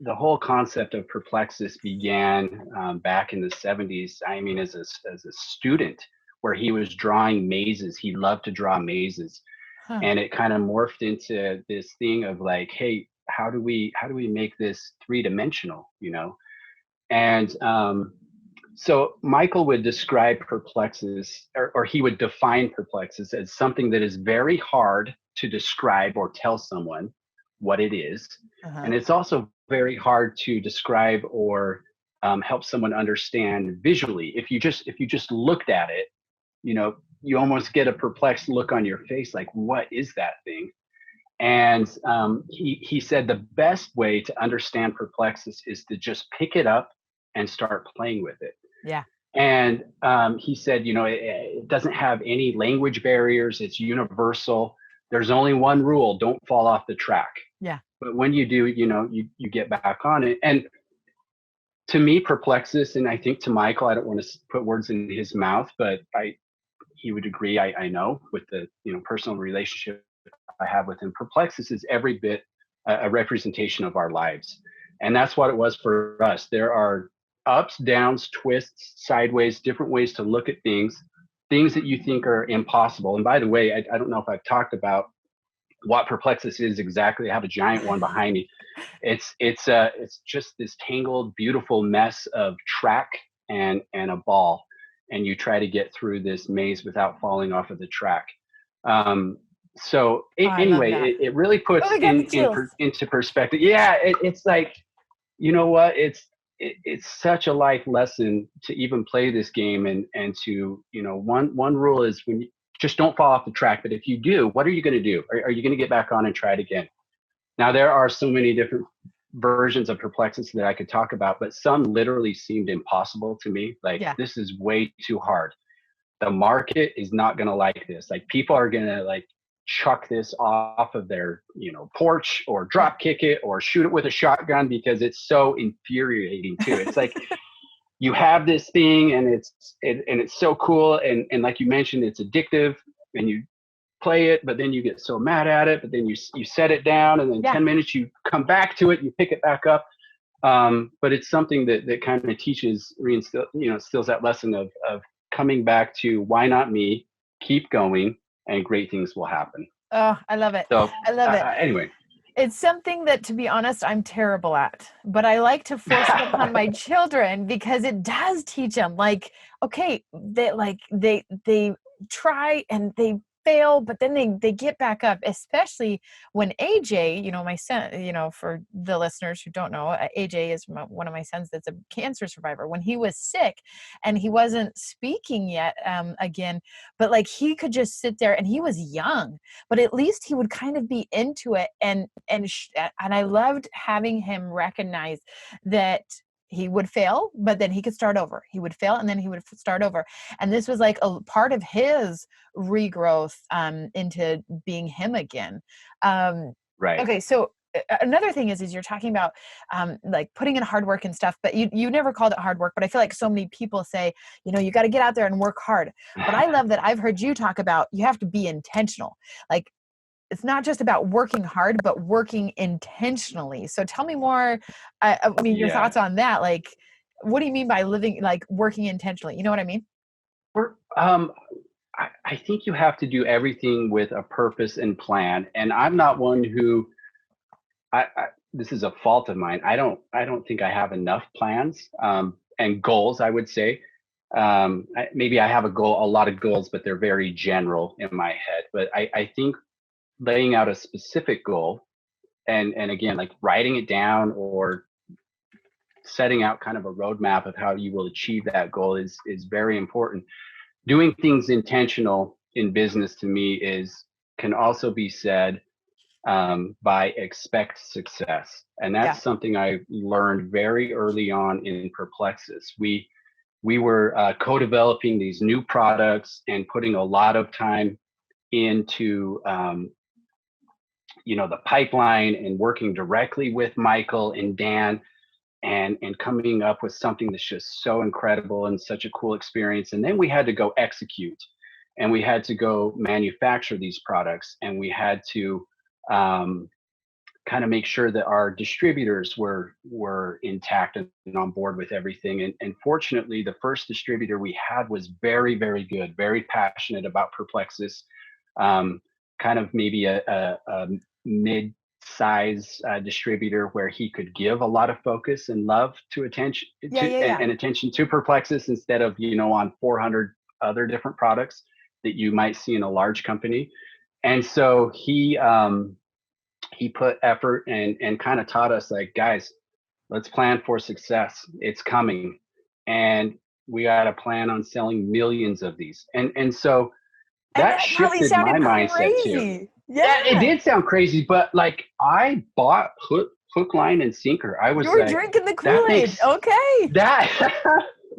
the whole concept of PERPLEXUS began back in the 70s. I mean, as a student, where he was drawing mazes. He loved to draw mazes, Huh. and it kind of morphed into this thing of like, hey, how do we make this three dimensional? And so Michael would describe PERPLEXUS, or he would define PERPLEXUS as something that is very hard to describe or tell someone what it is. Uh-huh. And it's also very hard to describe or help someone understand visually. If you just looked at it, you almost get a perplexed look on your face, like, what is that thing? And he said the best way to understand PERPLEXUS is to just pick it up and start playing with it. Yeah. And he said, it doesn't have any language barriers. It's universal. There's only one rule: don't fall off the track. Yeah. But when you do, you get back on it. And to me, PERPLEXUS, and I think to Michael, I don't want to put words in his mouth, but he would agree. I know, with the personal relationship I have with him, PERPLEXUS is every bit a representation of our lives, and that's what it was for us. There are ups, downs, twists, sideways, different ways to look at things that you think are impossible. And by the way, I don't know if I've talked about what PERPLEXUS is exactly. I have a giant one behind me. It's just this tangled, beautiful mess of track and a ball, and you try to get through this maze without falling off of the track. So Oh, I love anyway, that. it really Oh, puts I got the chills. into perspective. Yeah, it's like, you know what? It's such a life lesson to even play this game, and to one rule is, when you just don't fall off the track. But if you do, what are you going to do? Are you going to get back on and try it again? Now, there are so many different versions of PERPLEXUS that I could talk about, but some literally seemed impossible to me. Like, Yeah. this is way too hard. The market is not going to like this. Like, people are going to like chuck this off of their porch, or Yeah. drop kick it, or shoot it with a shotgun, because it's so infuriating too. It's like, you have this thing, and it's so cool, and like you mentioned, it's addictive, and you play it, but then you get so mad at it, but then you set it down, and then Yeah. 10 minutes you come back to it, you pick it back up. But it's something that kind of instills that lesson of coming back to, why not me? Keep going, and great things will happen. Oh, I love it. So I love it. anyway. It's something that, to be honest, I'm terrible at, but I like to force it upon my children, because it does teach them, like, okay, they try and they fail, but then they get back up, especially when AJ, my son, for the listeners who don't know, AJ is one of my sons that's a cancer survivor. When he was sick and he wasn't speaking yet, again, but like, he could just sit there, and he was young, but at least he would kind of be into it, and I loved having him recognize that he would fail, but then he could start over. He would fail, and then he would start over. And this was like a part of his regrowth into being him again. Right. Okay, so another thing is you're talking about like putting in hard work and stuff, but you never called it hard work. But I feel like so many people say, you got to get out there and work hard. But I love that I've heard you talk about you have to be intentional. Like it's not just about working hard, but working intentionally. So tell me more. I mean, your Yeah. thoughts on that. Like, what do you mean by working intentionally? You know what I mean? We're, I think you have to do everything with a purpose and plan. And I'm not one who this is a fault of mine. I don't think I have enough plans and goals. I would say maybe I have a lot of goals, but they're very general in my head. But I think laying out a specific goal and again, like writing it down or setting out kind of a roadmap of how you will achieve that goal is very important. Doing things intentional in business to me is can also be said by expect success. And Yeah. that's something I learned very early on in Perplexus. We were co-developing these new products and putting a lot of time into the pipeline and working directly with Michael and Dan and coming up with something that's just so incredible and such a cool experience. And then we had to go execute and we had to go manufacture these products and we had to kind of make sure that our distributors were intact and on board with everything. And fortunately, the first distributor we had was very, very good, very passionate about Perplexus, kind of maybe a mid-size distributor where he could give a lot of focus and love to attention Yeah. Yeah. Yeah. and attention to Perplexus instead of on 400 other different products that you might see in a large company. And so he put effort and kind of taught us like, guys, let's plan for success. It's coming. And we got to plan on selling millions of these. And so And that that probably shifted my sounded mindset too. crazy. Yeah, it Yeah. did sound crazy, but like I bought hook, line, and sinker. I You was were like, drinking the that Kool-Aid. makes Okay. that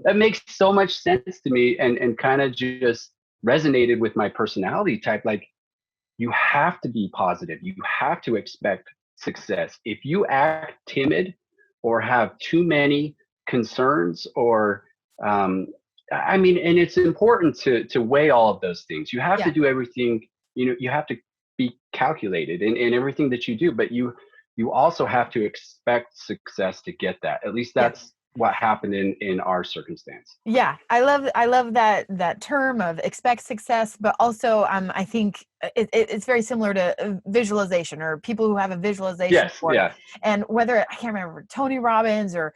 that makes so much sense to me and kind of just resonated with my personality type. Like you have to be positive. You have to expect success. If you act timid or have too many concerns or I mean, and it's important to weigh all of those things. You have to Yeah. do everything, you have to be calculated in everything that you do, but you also have to expect success to get that. At least Yeah. that's what happened in our circumstance. Yeah, I love that term of expect success, but also I think it's very similar to visualization or people who have a visualization Yes, board. yeah. And whether I can't remember Tony Robbins or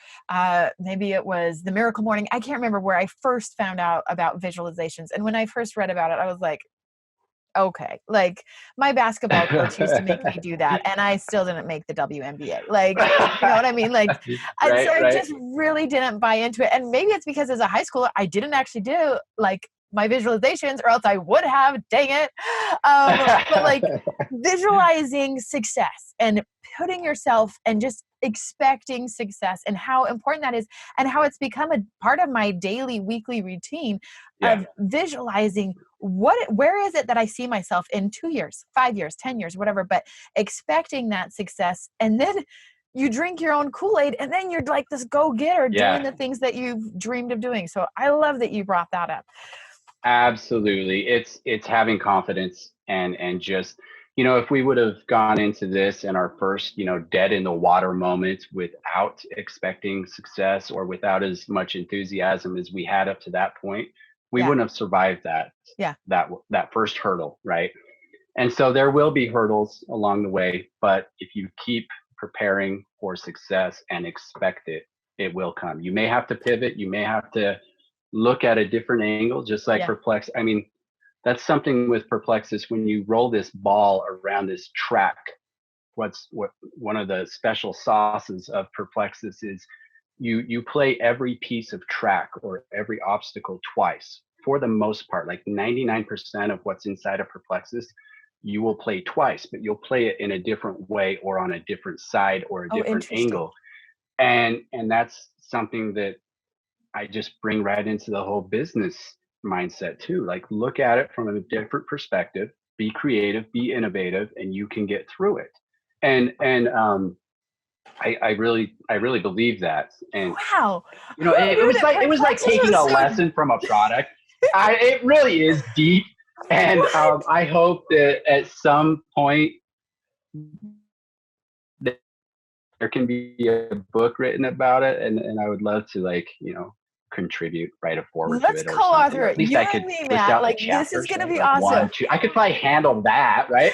maybe it was the Miracle Morning. I can't remember where I first found out about visualizations. And when I first read about it, I was like, okay, like my basketball coach used to make me do that and I still didn't make the WNBA. Like, you know what I mean? Like, so Right, I right. just really didn't buy into it. And maybe it's because as a high schooler, I didn't actually do like my visualizations or else I would have, dang it. But like visualizing success and putting yourself and just expecting success and how important that is and how it's become a part of my daily, weekly routine Yeah. of visualizing where is it that I see myself in 2 years, 5 years, 10 years, whatever, but expecting that success. And then you drink your own Kool-Aid and then you're like this go-getter doing Yeah. the things that you've dreamed of doing. So I love that you brought that up. Absolutely. It's having confidence and just, if we would have gone into this in our first, dead in the water moment without expecting success or without as much enthusiasm as we had up to that point, we Yeah. wouldn't have survived that Yeah. that first hurdle, right? And so there will be hurdles along the way, but if you keep preparing for success and expect it, it will come. You may have to pivot, you may have to look at a different angle, just like Yeah. Perplex. I mean, that's something with Perplexus when you roll this ball around this track. What one of the special sauces of Perplexus is you play every piece of track or every obstacle twice for the most part. Like 99% of what's inside of Perplexus, you will play twice, but you'll play it in a different way or on a different side or a Oh, different interesting. angle. And that's something that I just bring right into the whole business mindset too. Like look at it from a different perspective, be creative, be innovative, and you can get through it. And I really believe that. And Wow. you know, Who it knew was that like PERPLEXUS taking was a so lesson from a product. It really is deep, and what? I hope that at some point there can be a book written about it, and I would love to, like, contribute, write a forward to Let's it or something, co-author or it. at least You I and could me, list Matt. out the Like this is chapters, gonna right? be Like awesome. 1, 2. I could probably handle that, right?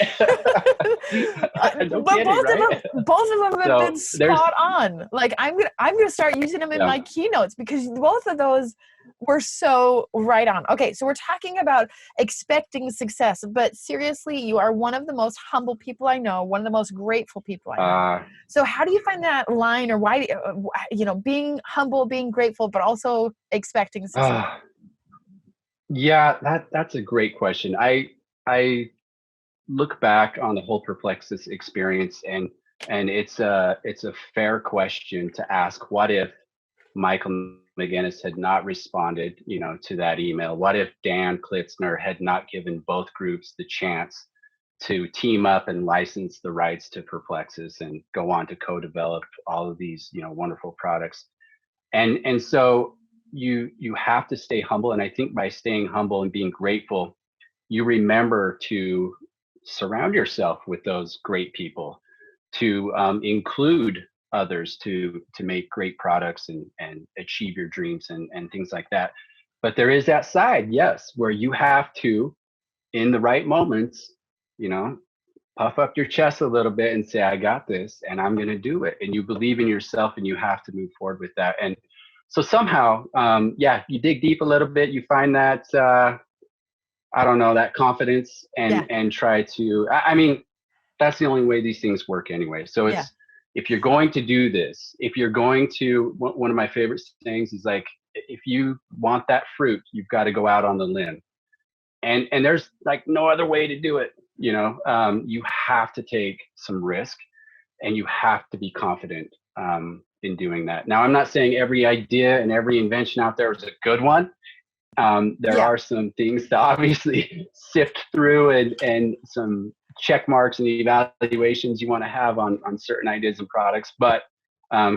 No But kidding, right? both of them have been So there's spot on. Like I'm gonna start using them in yeah. my keynotes because both of those were so right on. Okay, so we're talking about expecting success, but seriously, you are one of the most humble people I know, one of the most grateful people I know. Uh, So how do you find that line, or why, being humble, being grateful, but also expecting success? uh, yeah, that's a great question. I look back on the whole Perplexus experience, and it's a fair question to ask. What if Michael McGinnis had not responded, to that email? What if Dan Klitzner had not given both groups the chance to team up and license the rights to Perplexus and go on to co-develop all of these, wonderful products? And so you have to stay humble, and I think by staying humble and being grateful, you remember to surround yourself with those great people, to include others to make great products and achieve your dreams and things like that. But there is that side, yes, where you have to, in the right moments, you know puff up your chest a little bit and say, I got this and I'm going to do it. And you believe in yourself and you have to move forward with that. And so somehow, yeah, you dig deep a little bit, you find that, I don't know, that confidence, Yeah, and try to, I mean, that's the only way these things work anyway. So yeah, it's, if you're going to do this, if you're going to, one of my favorite sayings is like, if you want that fruit, you've got to go out on the limb, and there's like no other way to do it. You have to take some risk, and you have to be confident, in doing that. Now, I'm not saying every idea and every invention out there is a good one. There yeah, are some things to obviously sift through, and some check marks and evaluations you want to have on certain ideas and products. But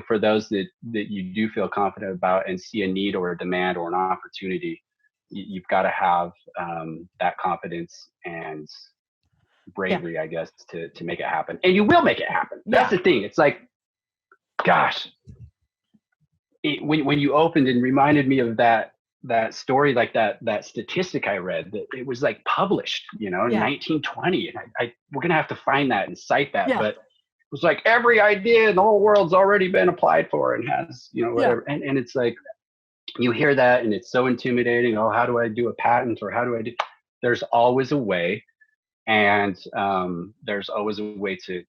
for those that you do feel confident about and see a need or a demand or an opportunity, you've got to have, that confidence and yeah, bravery, I guess, to make it happen. And you will make it happen. That's yeah, the thing. It's like, gosh, when you opened and reminded me of that story, like that statistic I read, that it was like published, in yeah, 1920, and we're gonna have to find that and cite that, yeah, but it was like every idea in the whole world's already been applied for and has, yeah, whatever, and it's like, you hear that and it's so intimidating. Oh, how do I do a patent, or how do I do? There's always a way, and there's always a way to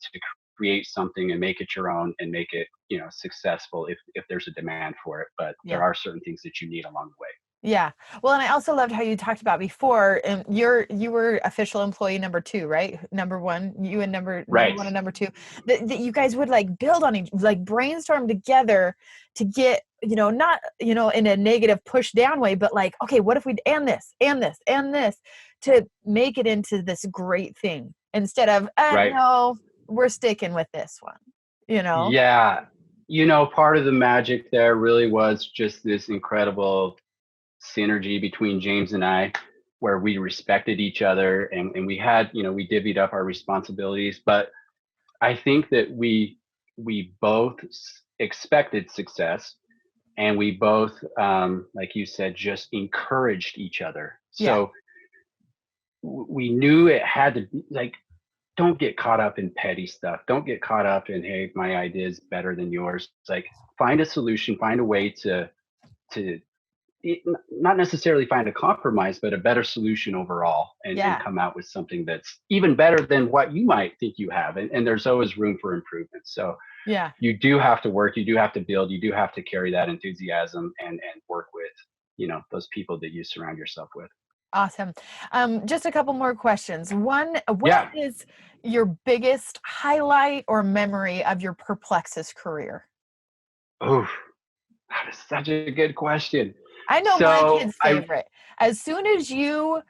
create something and make it your own and make it, successful, if there's a demand for it. But there yeah. are certain things that you need along the way. Yeah. Well, and I also loved how you talked about before, and you were official employee number two, right? Number one, you and number Right. one and number two, that you guys would like build on each, like brainstorm together to get, not, in a negative push down way, but like, okay, what if we and this and this and this to make it into this great thing instead of, Right. no, we're sticking with this one, you know? Yeah. Part of the magic there really was just this incredible synergy between James and I, where we respected each other, and we had, we divvied up our responsibilities. But I think that we both expected success, and we both, like you said, just encouraged each other. Yeah. So we knew it had to be like, don't get caught up in petty stuff. Don't get caught up in, hey, my idea is better than yours. It's like, find a solution, find a way to not necessarily find a compromise, but a better solution overall, and Yeah. come out with something that's even better than what you might think you have. And there's always room for improvement. So Yeah. you do have to work, you do have to build, you do have to carry that enthusiasm, and work with, those people that you surround yourself with. Awesome. Just a couple more questions. One, what Yeah. is your biggest highlight or memory of your Perplexus career? Oh, that is such a good question. I know my So kid's favorite. As soon as you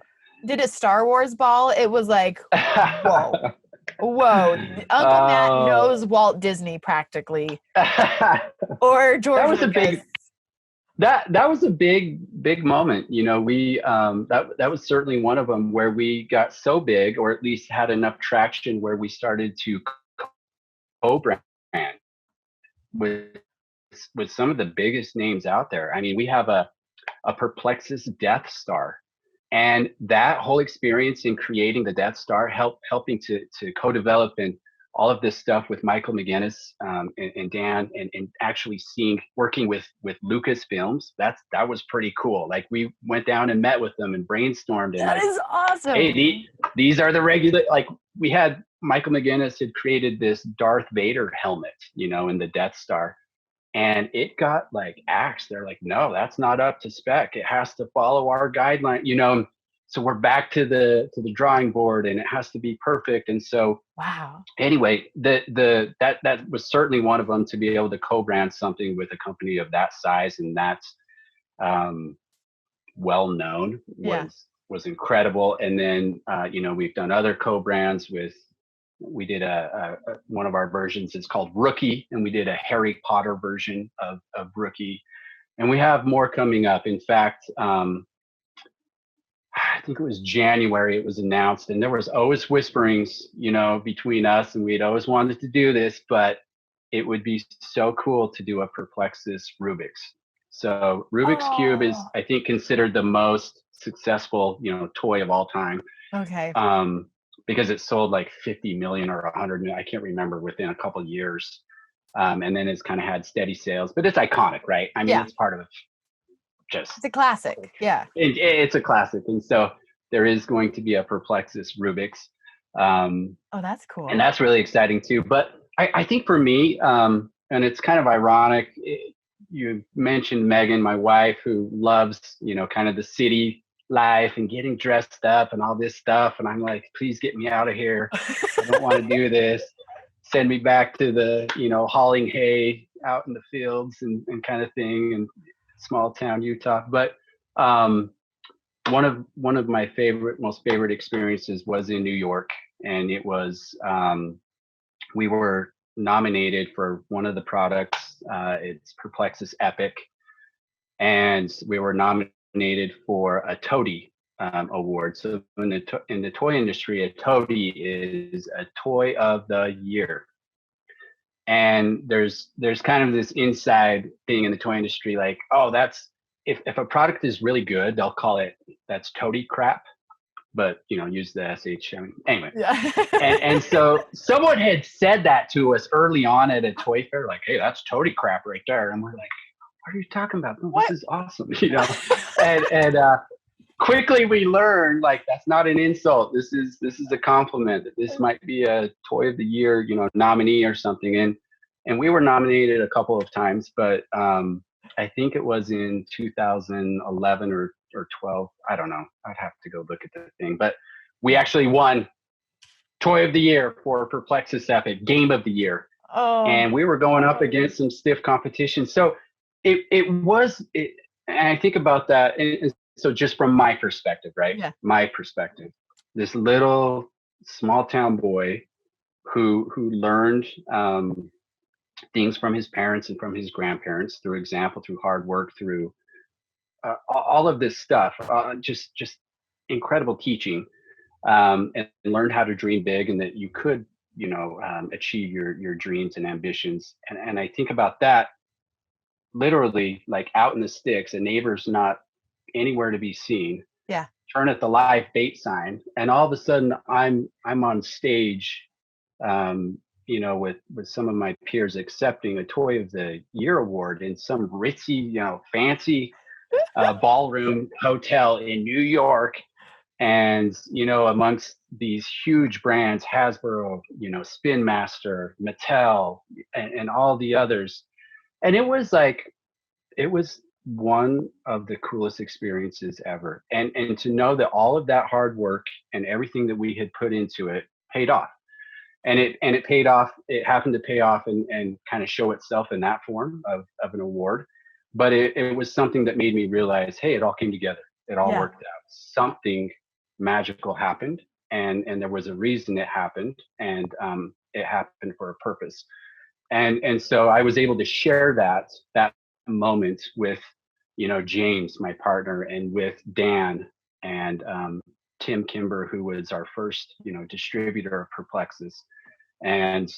did a Star Wars ball, it was like, whoa. Whoa, Uncle Matt Oh, knows Walt Disney practically, that or George was a Lucas. big that was a big moment. You know, we that was certainly one of them where we got so big, or at least had enough traction, where we started to co-brand with with some of the biggest names out there. I mean, we have a Perplexus Death Star. And that whole experience in creating the Death Star, helping to co-develop and all of this stuff with Michael McGinnis, and Dan, and actually working with Lucasfilms, that was pretty cool. Like, we went down and met with them and brainstormed, and That like, is hey, awesome. these are the regular, like, we had Michael McGinnis had created this Darth Vader helmet, in the Death Star, and it got like axed. They're like, no, that's not up to spec. It has to follow our guideline. So we're back to the drawing board, and it has to be perfect. And so Wow. anyway, that was certainly one of them, to be able to co-brand something with a company of that size and that's um, well known, Yeah. was incredible. And then we've done other co-brands with. We did one of our versions is called Rookie, and we did a Harry Potter version of Rookie, and we have more coming up. In fact, I think it was January it was announced, and there was always whisperings, between us, and we'd always wanted to do this, but it would be so cool to do a Perplexus Rubik's. So Rubik's Cube is, Oh. I think, considered the most successful, toy of all time, Okay. because it sold like 50 million or 100 million, I can't remember, within a couple of years. And then it's kind of had steady sales, but it's iconic, right? I mean, Yeah. it's part of just It's a classic. Yeah. it's a classic. And so there is going to be a Perplexus Rubik's. Um, Oh, that's and cool. that's really exciting too. But I think for me, and it's kind of ironic, you mentioned Megan, my wife, who loves, kind of the city life and getting dressed up and all this stuff. And I'm like, please get me out of here. I don't want to do this. Send me back to the, hauling hay out in the fields and kind of thing, and small town Utah. But um, one of my most favorite experiences was in New York, and it was we were nominated for one of the products. It's Perplexus Epic, and we were nominated for a Toady award. So in the toy industry, a Toady is a toy of the year. And there's kind of this inside thing in the toy industry, like, oh, that's if a product is really good, they'll call it that's Toady crap, but use the sh. I mean, anyway, Yeah. and so someone had said that to us early on at a toy fair, like, hey, that's Toady crap right there, and we're like, what are you talking about? No, this What? is awesome, and quickly we learned, like, that's not an insult. This is a compliment. That this might be a toy of the year, nominee or something. And we were nominated a couple of times, but I think it was in 2011 or 12. I don't know. I'd have to go look at the thing, but we actually won toy of the year for Perplexus Epic, game of the year, Oh, and we were going up against some stiff competition. So and I think about that. And so just from my perspective, right? yeah. My perspective, this little small town boy who learned things from his parents and from his grandparents, through example, through hard work, through all of this stuff, just incredible teaching, and learned how to dream big, and that you could, achieve your dreams and ambitions. And I think about that literally, like, out in the sticks, a neighbor's not anywhere to be seen. Yeah. Turn at the live bait sign, and all of a sudden I'm on stage, with some of my peers, accepting a Toy of the Year award in some ritzy, fancy ballroom hotel in New York. And amongst these huge brands, Hasbro, Spin Master, Mattel, and all the others. And it was one of the coolest experiences ever. And to know that all of that hard work and everything that we had put into it paid off. And it paid off. It happened to pay off and kind of show itself in that form of an award. But it was something that made me realize, hey, it all came together. It all Yeah. worked out. Something magical happened. and there was a reason it happened, and it happened for a purpose. And so I was able to share that moment with, James, my partner, and with Dan and Tim Kimber, who was our first, distributor of Perplexus, and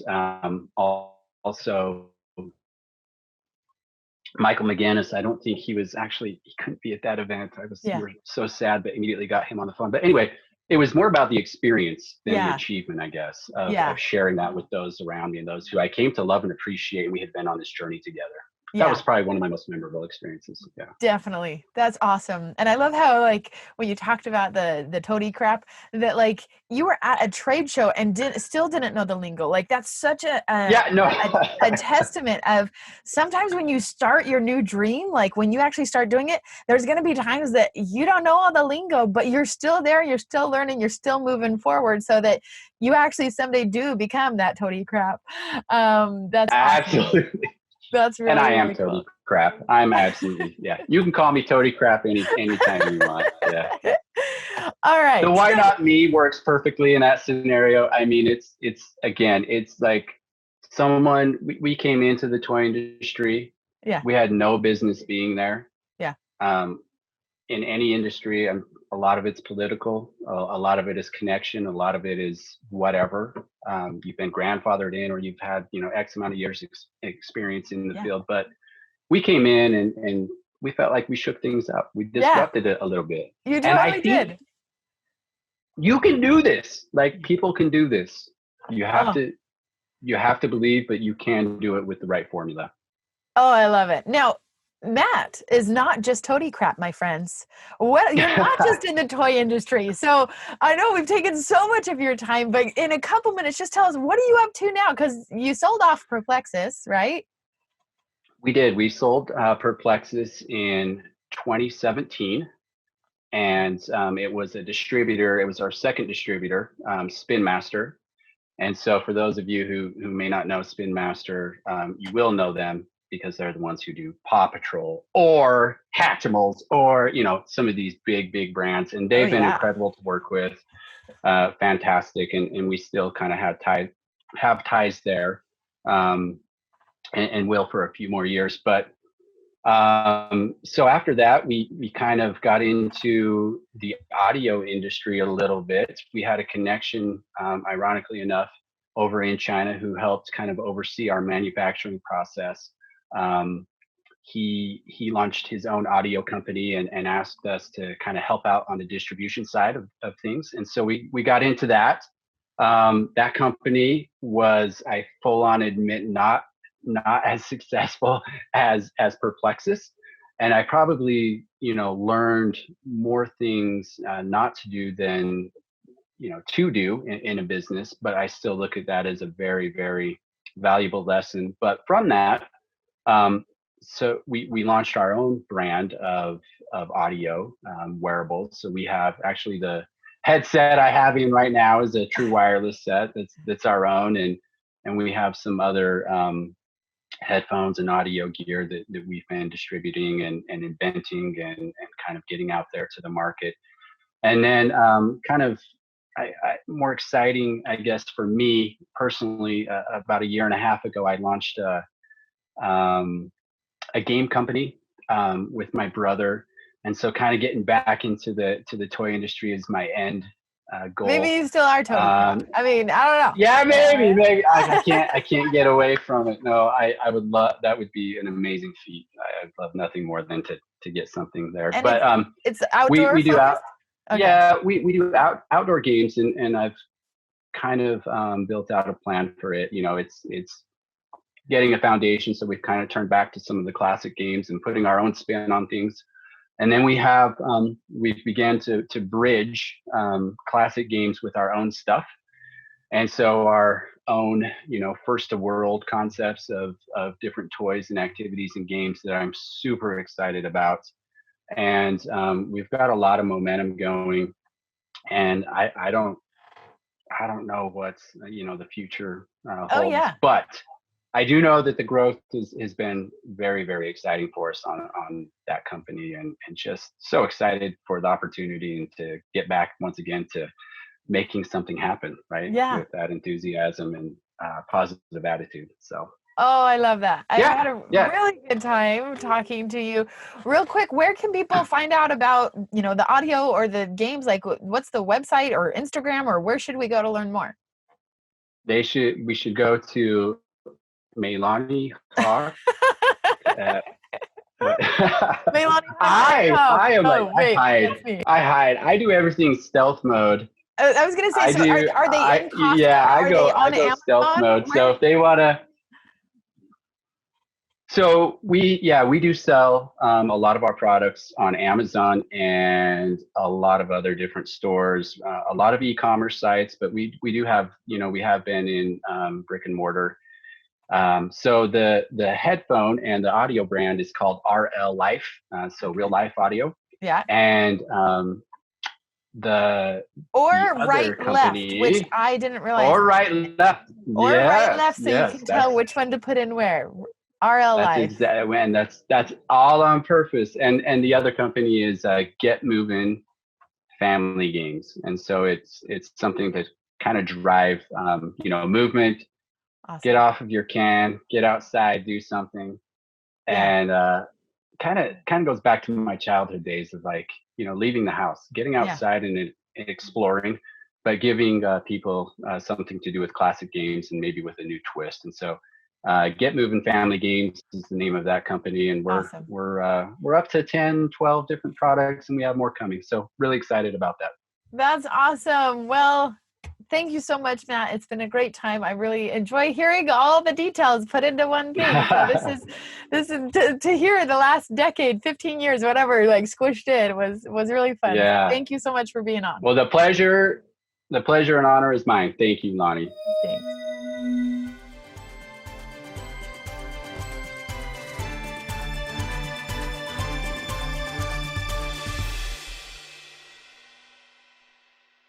also Michael McGannis. I don't think he couldn't be at that event. We Yeah. were so sad, but immediately got him on the phone. But anyway, it was more about the experience than the Yeah. achievement, I guess, of Yeah. sharing that with those around me and those who I came to love and appreciate. And we had been on this journey together. That Yeah. was probably one of my most memorable experiences. Yeah. Definitely. That's awesome. And I love how, like, when you talked about the toady crap, that like you were at a trade show and still didn't know the lingo. Like that's such Yeah. No. a testament of sometimes when you start your new dream, like when you actually start doing it, there's going to be times that you don't know all the lingo, but you're still there, you're still learning, you're still moving forward so that you actually someday do become that toady crap. That's awesome. Absolutely. That's And really, I am really Toady cool. Crap. I'm absolutely, yeah. You can call me Toady Crap anytime you want. Yeah. All The right. why So, not me works perfectly in that scenario. I mean, it's again, it's like we came into the toy industry. yeah, We had no business being there. yeah, Um, in any industry, a lot of it's political, a lot of it is connection, a lot of it is whatever. You've been grandfathered in, or you've had X amount of years experience in the yeah. field. But we came in and we felt like we shook things up. We Yeah, disrupted it a little bit, you and I totally think did. you can do this. Like people can do this. You have Oh, to you have to believe, but you can do it with the right formula. oh, I love it. Now, Matt is not just toady crap, my friends. What you're not just in the toy industry. So I know we've taken so much of your time, but in a couple minutes, just tell us what are you up to now? Because you sold off Perplexus, right? We did. We sold Perplexus in 2017, and it was a distributor. It was our second distributor, Spin Master. And so, for those of you who may not know Spin Master, you will know them because they're the ones who do Paw Patrol or Hatchimals or some of these big brands, and Oh they've been yeah. incredible to work with. Fantastic, and we still kind of have ties there, um, and will for a few more years. But so after that, we kind of got into the audio industry a little bit. We had a connection, ironically enough, over in China who helped kind of oversee our manufacturing process. Um, he launched his own audio company and asked us to kind of help out on the distribution side of things. And so we got into that. That company was, I full on admit, not as successful as Perplexus. And I probably, learned more things not to do than, to do in a business, but I still look at that as a very, very valuable lesson. But from that, um, so we launched our own brand of audio wearables. So we have actually the headset I have in right now is a true wireless set that's our own, and we have some other headphones and audio gear that we've been distributing and inventing and kind of getting out there to the market. And then kind of more exciting, I guess, for me personally, about a year and a half ago, I launched um, a game company with my brother, and so kind of getting back into the toy industry is my end Maybe goal. you still are toady crap. Um, I mean, I don't yeah, maybe know. I can't get away from it. No, I would love that. Would be an amazing feat. I'd love nothing more than to get something there. And But it's we outdoor do out. focused? Okay. Yeah, we do outdoor games, and I've kind of built out a plan for it. It's getting a foundation, so we've kind of turned back to some of the classic games and putting our own spin on things. And then we've began to bridge classic games with our own stuff, and so our own first to world concepts of different toys and activities and games that I'm super excited about. And we've got a lot of momentum going, and I don't know what's the future Oh holds, yeah. but I do know that the growth has been very, very exciting for us on that company, and just so excited for the opportunity and to get back once again to making something happen, right? Yeah. With that enthusiasm and positive attitude. So Oh, I love that. I've yeah, had a yeah. really good time talking to you. Real quick, where can people find out about, the audio or the games? Like, what's the website or Instagram, or where should we go to learn more? We should go to Meilani Hawk. Uh, what? Meilani Hawk. Oh, I am like, oh, wait, that's me. I hide. I do everything stealth mode. I was gonna say, so are they in Costco? Yeah, Are they I on go stealth Amazon? mode. So Where? if they want to, so we do sell a lot of our products on Amazon and a lot of other different stores, a lot of e-commerce sites, but we do have, we have been in brick and mortar. So the headphone and the audio brand is called RL Life, so real Okay. life audio, Yeah. and the Or the right other left, which company, I didn't realize. or right left, Or right yes, left, so you can tell which one to put in where. RL that's Life. exactly when that's all on purpose. And the other company is GetMovin Family Games, and so it's something to kind of drive movement, get Awesome. off of your can, get outside, do something, Yeah. and kind of goes back to my childhood days of like leaving the house, getting Yeah. outside and exploring, but giving people something to do with classic games and maybe with a new twist. And so Get Moving Family Games is the name of that company, and Awesome. we're up to 10, 12 different products, and we have more coming, so really excited about that. That's awesome. Well, thank you so much, Matt. It's been a great time. I really enjoy hearing all the details put into one thing. So this is to hear the last decade, 15 years, whatever, like squished in was really fun. So Yeah, thank you so much for being on. well, the pleasure and honor is mine. Thank you, Lonnie. Thanks.